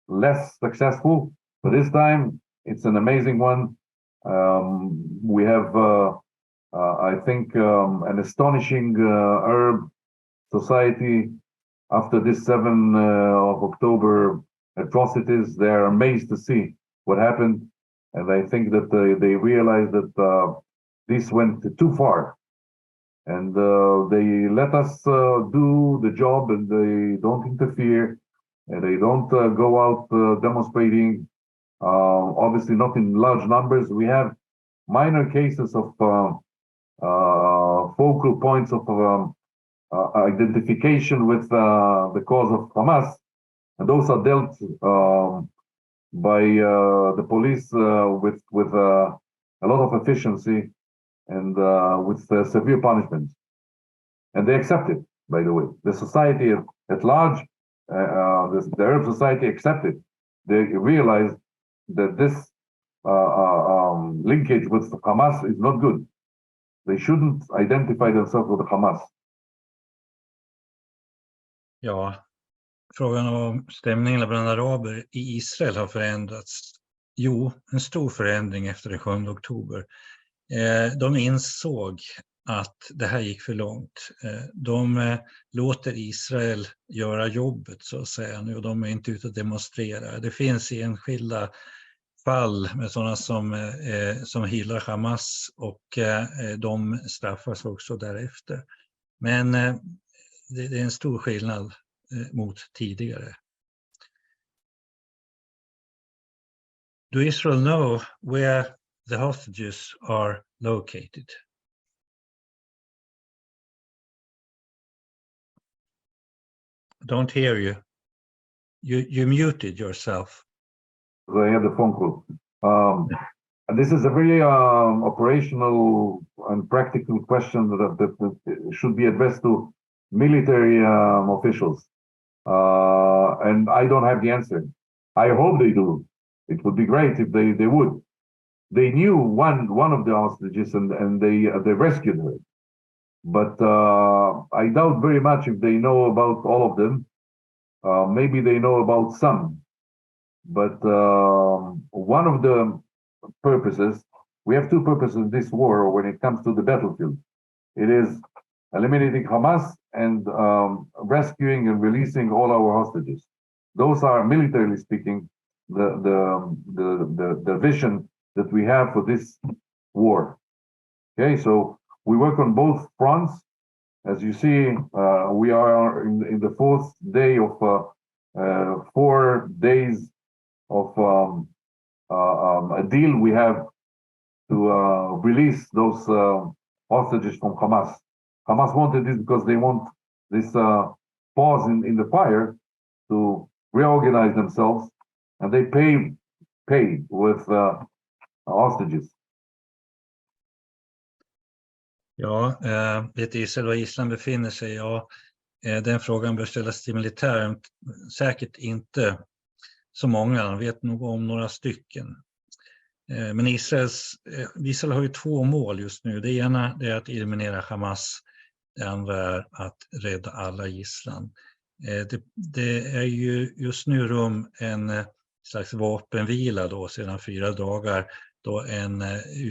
less successful. But this time, it's an amazing one. We have, I think, an astonishing Arab society. After this 7 of October atrocities, they are amazed to see what happened. And I think that they realized that this went too far. And they let us do the job, and they don't interfere, and they don't go out demonstrating. Obviously not in large numbers. We have minor cases of focal points of identification with the cause of Hamas, and those are dealt by the police with a lot of efficiency and with severe punishment. And they accept it, by the way. The society at large, the Arab society accepted. They realized that this linkage with Hamas is not good. They shouldn't identify themselves with Hamas. Ja, frågan om stämningen bland araber i Israel har förändrats. Jo, en stor förändring efter den 7 oktober. De insåg att det här gick för långt. De låter Israel göra jobbet så att säga nu, och de är inte ute och demonstrerar. Det finns enskilda fall med sådana som hyllar Hamas, och de straffas också därefter. Men det är en stor skillnad mot tidigare. Do Israel know where the hostages are located. Don't hear you. You muted yourself. I had the phone call. And this is a very operational and practical question that should be addressed to military officials. And I don't have the answer. I hope they do. It would be great if they would. They knew one of the hostages and they rescued her. But I doubt very much if they know about all of them. Maybe they know about some. But one of the purposes, we have two purposes in this war when it comes to the battlefield. It is eliminating Hamas and rescuing and releasing all our hostages. Those are, militarily speaking, the vision that we have for this war. Okay, so we work on both fronts. As you see, we are in the fourth day of 4 days of a deal we have to release those hostages from Hamas. Hamas wanted this because they want this pause in the fire to reorganize themselves, and they pay with hostages. Ja, vet Israel var Island befinner sig? Ja, den frågan bör ställas till militären. Säkert inte så många, de vet nog om några stycken. Men Israel har ju två mål just nu. Det ena är att eliminera Hamas. Det andra är att rädda alla gisslan. Det är ju just nu en slags vapenvila då sedan 4 dagar då en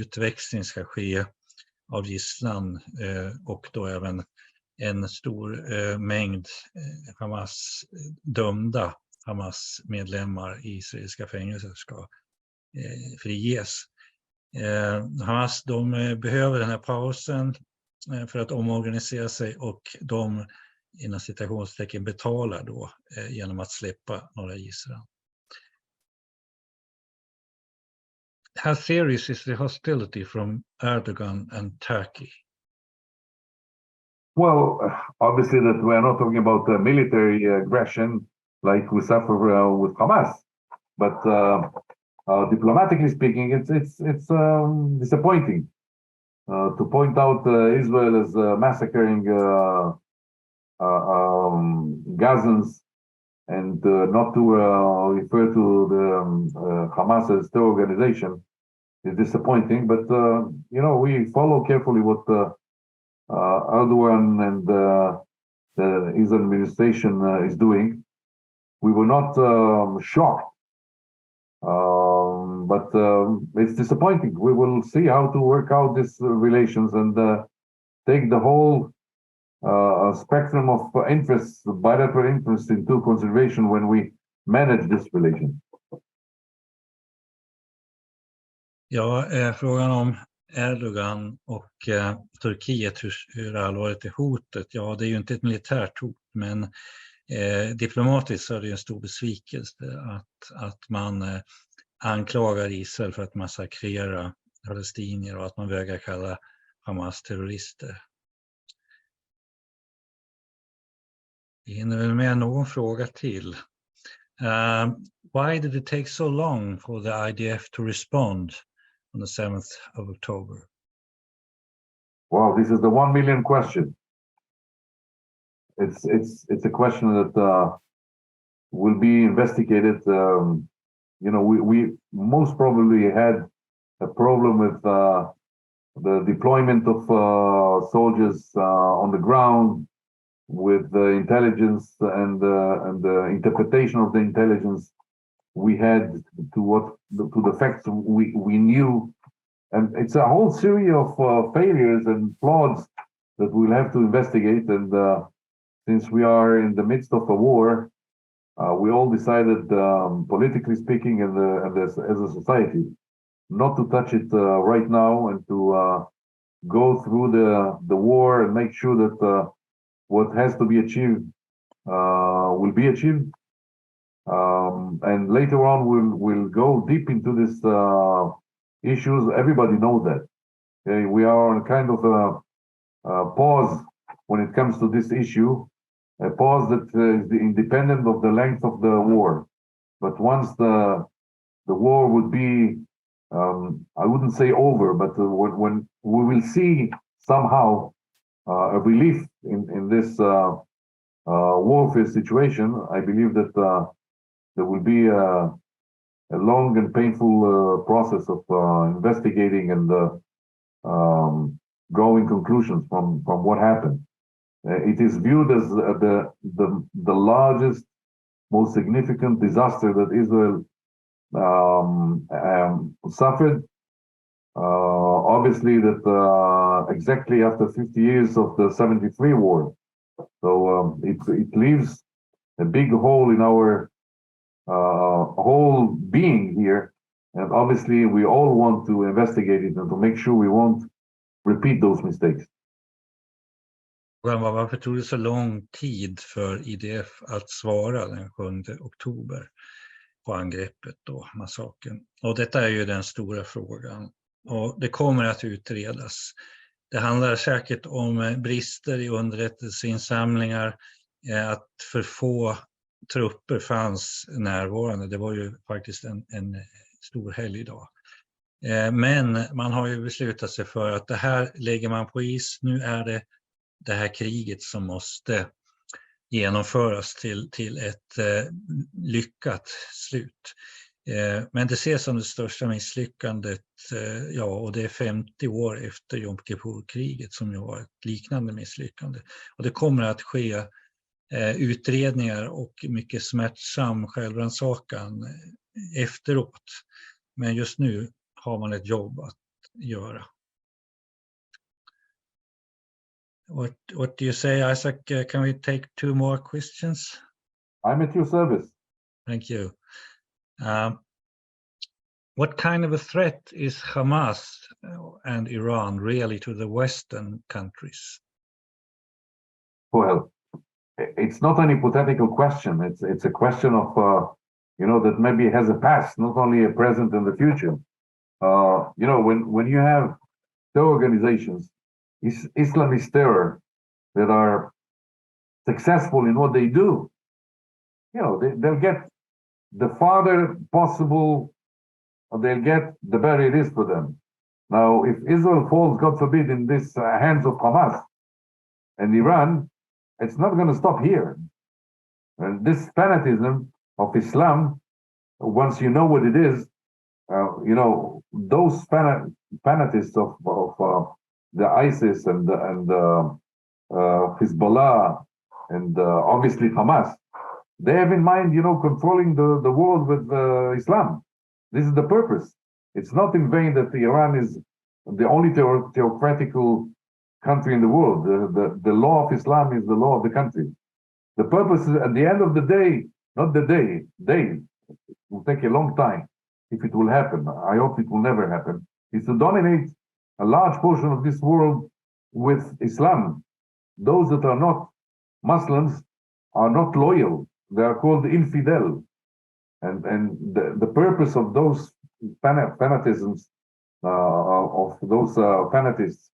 utväxling ska ske av gisslan och då även en stor mängd dömda Hamas-medlemmar i israeliska fängelser ska friges. Hamas, de behöver den här pausen för att omorganisera sig, och de inom citationstecken betalar då genom att släppa några gisslan. How serious is the hostility from Erdogan and Turkey? Well, obviously that we are not talking about military aggression like we suffer with Hamas, but diplomatically speaking, it's disappointing to point out Israel as massacring Gazans and not to refer to the Hamas as terror organization is disappointing. But we follow carefully what Erdogan and the Israel administration is doing. We were not shocked, but it's disappointing. We will see how to work out these relations and take the whole spectrum of interests, bilateral interests, into consideration when we manage this relation. Ja, frågan om Erdogan och Turkiet, hur allvarligt är hotet? Ja, det är ju inte ett militärt hot, men diplomatiskt så är det en stor besvikelse att man anklagar Israel för att massakrera palestinier och att man vägrar kalla Hamas terrorister. Vi hinner väl med någon fråga till. Why did it take so long for the IDF to respond on the 7th of October? Wow, this is the 1 million question. It's a question that will be investigated. We most probably had a problem with the deployment of soldiers on the ground, with the intelligence and the interpretation of the intelligence we had to the facts we knew, and it's a whole series of failures and flaws that we'll have to investigate. And since we are in the midst of a war, we all decided, politically speaking, and as a society, not to touch it right now, and to go through the war and make sure that what has to be achieved will be achieved. And later on, we'll go deep into this issues. Everybody knows that. We are on a kind of a pause when it comes to this issue, a pause that is independent of the length of the war. But once the war would be, I wouldn't say over, but when we will see somehow a relief in this warfare situation, I believe that there will be a long and painful process of investigating and drawing conclusions from what happened. It is viewed as the largest, most significant disaster that Israel suffered. Obviously, that exactly after 50 years of the 73 war. So it leaves a big hole in our whole being here. And obviously, we all want to investigate it and to make sure we won't repeat those mistakes. Varför tog det så lång tid för IDF att svara den 7 oktober på angreppet och massakern? Och detta är ju den stora frågan. Och det kommer att utredas. Det handlar säkert om brister i underrättelseinsamlingar, att för få trupper fanns närvarande. Det var ju faktiskt en stor helgdag. Men man har ju beslutat sig för att det här lägger man på is. Nu är det här kriget som måste genomföras till ett lyckat slut. Men det ses som det största misslyckandet, och det är 50 år efter Jom Kippur-kriget som ju var ett liknande misslyckande. Och det kommer att ske utredningar och mycket smärtsam självrannsakan efteråt. Men just nu har man ett jobb att göra. What do you say, Isaac? Can we take 2 more questions? I'm at your service. Thank you. What kind of a threat is Hamas and Iran really to the Western countries? Well, it's not an hypothetical question. It's a question of that maybe has a past, not only a present and the future. When you have terror organizations, Islamist terror, that are successful in what they do, they'll get the farther possible, they'll get the better it is for them. Now, if Israel falls, God forbid, in this hands of Hamas and Iran, it's not going to stop here. And this fanatism of Islam, once you know what it is, those fanatists of the ISIS and Hezbollah and obviously Hamas, they have in mind, controlling the world with Islam. This is the purpose. It's not in vain that Iran is the only theocratical country in the world. The law of Islam is the law of the country. The purpose is, at the end of the day, not the day, it will take a long time if it will happen. I hope it will never happen. Is to dominate a large portion of this world with Islam. Those that are not Muslims are not loyal. They are called infidel. And the purpose of those fanatisms, of those fanatists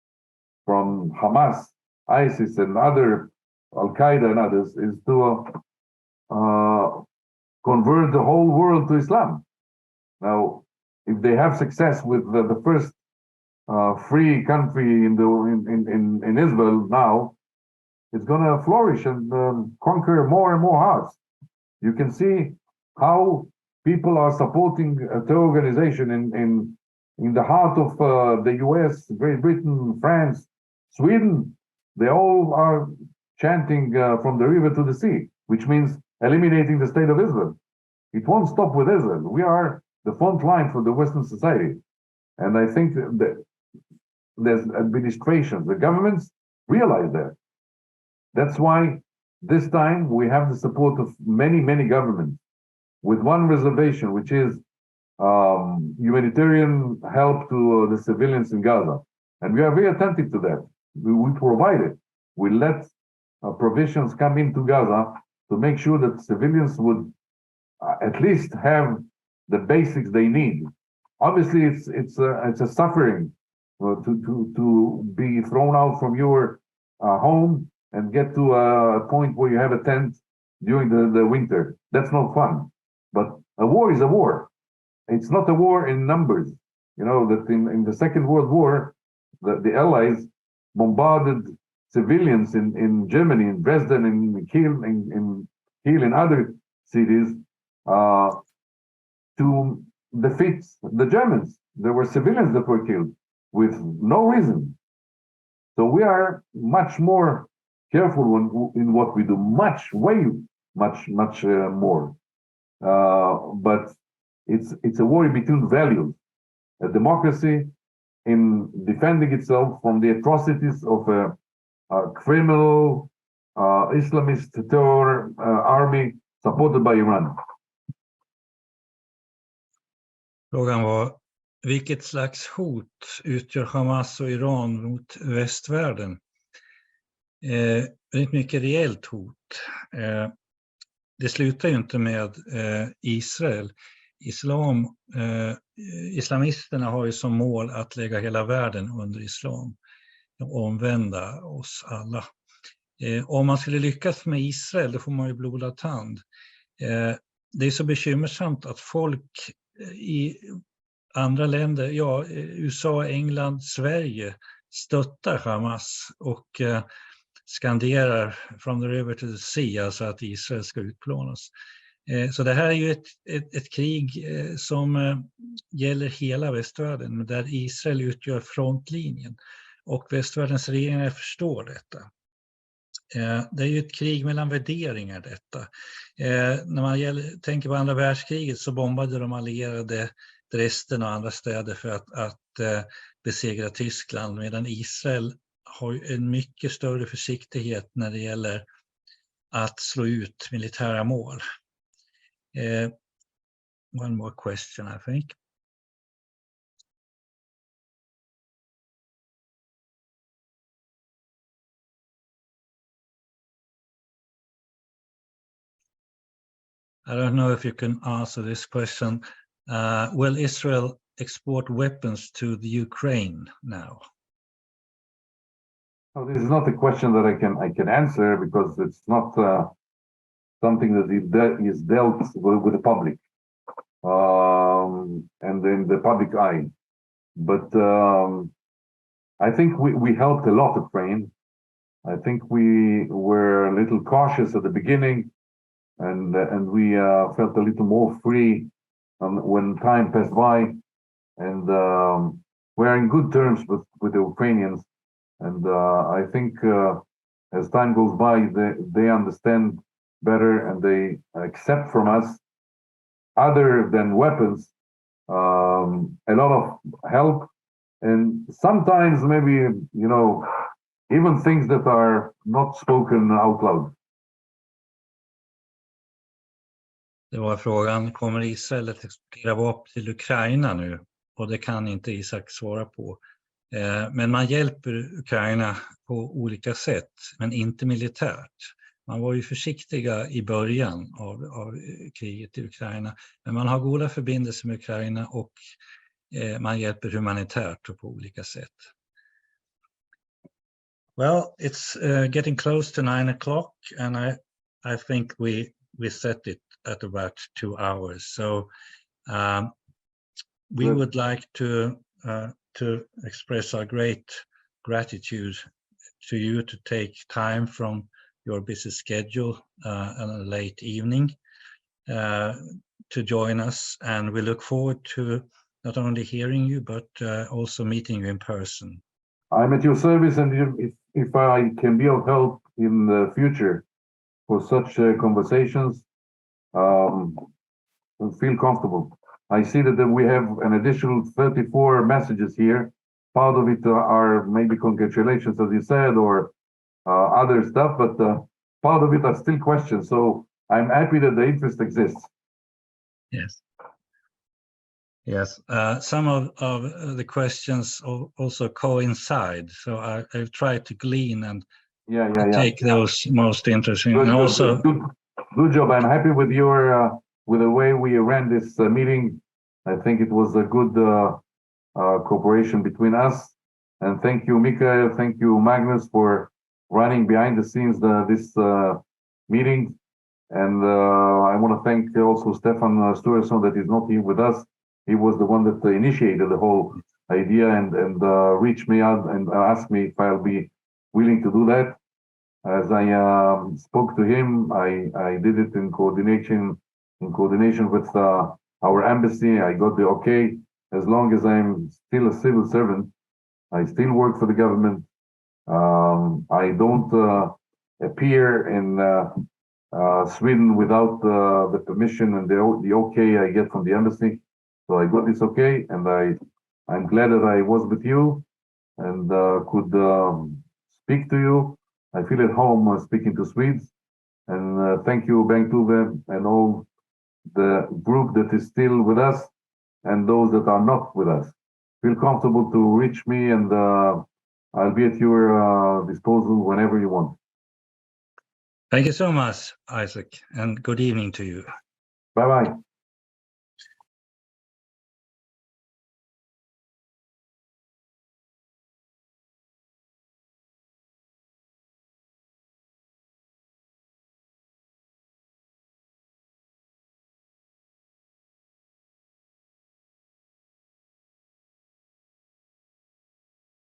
from Hamas, ISIS, and other Al-Qaeda and others, is to convert the whole world to Islam. Now, if they have success with the first free country in Israel now, it's going to flourish and conquer more and more hearts. You can see how people are supporting a terror organization in the heart of the US, Great Britain, France, Sweden. They all are chanting from the river to the sea, which means eliminating the state of Israel. It won't stop with Israel. We are the front line for the Western society. And I think that there's administrations, the governments realize that. That's why this time we have the support of many, many governments, with one reservation, which is humanitarian help to the civilians in Gaza. And we are very attentive to that. We provide it. We let provisions come into Gaza to make sure that civilians would at least have the basics they need. obviously it's a suffering to be thrown out from your home and get to a point where you have a tent during the winter. That's not fun. But a war is a war. It's not a war in numbers. You know that in the Second World War, the Allies bombarded civilians in Germany, in Dresden, in Kiel, in other cities to defeat the Germans. There were civilians that were killed with no reason. So we are much more careful in what we do, way much more. But it's a war between values. A democracy in defending itself from the atrocities of a criminal Islamist terror army supported by Iran. Frågan var, vilket slags hot utgör Hamas och Iran mot västvärlden? Väldigt mycket reellt hot. Det slutar ju inte med Israel. Islamisterna har ju som mål att lägga hela världen under islam. Omvända oss alla. Om man skulle lyckas med Israel, då får man ju blodad tand. Det är så bekymmersamt att folk i andra länder, USA, England, Sverige, stöttar Hamas och skanderar from the river to the sea, alltså att Israel ska utplånas. Så det här är ju ett krig som gäller hela västvärlden, där Israel utgör frontlinjen. Och västvärldens regeringar förstår detta. Det är ju ett krig mellan värderingar detta. När man tänker på andra världskriget så bombade de allierade Dresden och andra städer för att besegra Tyskland, medan Israel har en mycket större försiktighet när det gäller att slå ut militära mål. One more question, I think. I don't know if you can answer this question. Will Israel export weapons to the Ukraine now? No, this is not a question that I can answer because it's not something that is dealt with the public and in the public eye. But I think we helped a lot Ukraine. I think we were a little cautious at the beginning, and we felt a little more free when time passed by, and we're in good terms with the Ukrainians. And I think as time goes by, they understand better and they accept from us, other than weapons, a lot of help, and sometimes maybe, you know, even things that are not spoken out loud. Det var frågan, kommer Israel att exportera vapen till Ukraina nu? Och det kan inte Isaak svara på. Men man hjälper Ukraina på olika sätt, men inte militärt. Man var ju försiktiga i början av kriget i Ukraina, men man har goda förbindelser med Ukraina och man hjälper humanitärt och på olika sätt. Well, it's getting close to 9 o'clock, and I think we set it at about 2 hours. So we would like to express our great gratitude to you to take time from your busy schedule on a late evening to join us, and we look forward to not only hearing you but also meeting you in person. I'm at your service, and if I can be of help in the future for such conversations, feel comfortable. I see that we have an additional 34 messages here. Part of it are maybe congratulations, as you said, or other stuff, but part of it are still questions. So I'm happy that the interest exists. Yes. Yes. Some of the questions also coincide. So I've tried to glean and take those most interesting. Good, and also, good job. I'm happy with your with the way we ran this meeting. I think it was a good cooperation between us. And thank you, Mikael. Thank you, Magnus, for running behind the scenes this meeting. And I want to thank also Stefan Sturlason that is not here with us. He was the one that initiated the whole idea and reached me out and asked me if I'll be willing to do that. As I spoke to him, I did it in coordination with our embassy. I got the okay. As long as I'm still a civil servant, I still work for the government. I don't appear in Sweden without the permission and the okay I get from the embassy. So I got this okay, and I'm glad that I was with you and could speak to you. I feel at home speaking to Swedes. And thank you, Bengt Uwe, and all the group that is still with us and those that are not with us. Feel comfortable to reach me, and I'll be at your disposal whenever you want. Thank you so much, Isaak, and good evening to you. Bye-bye.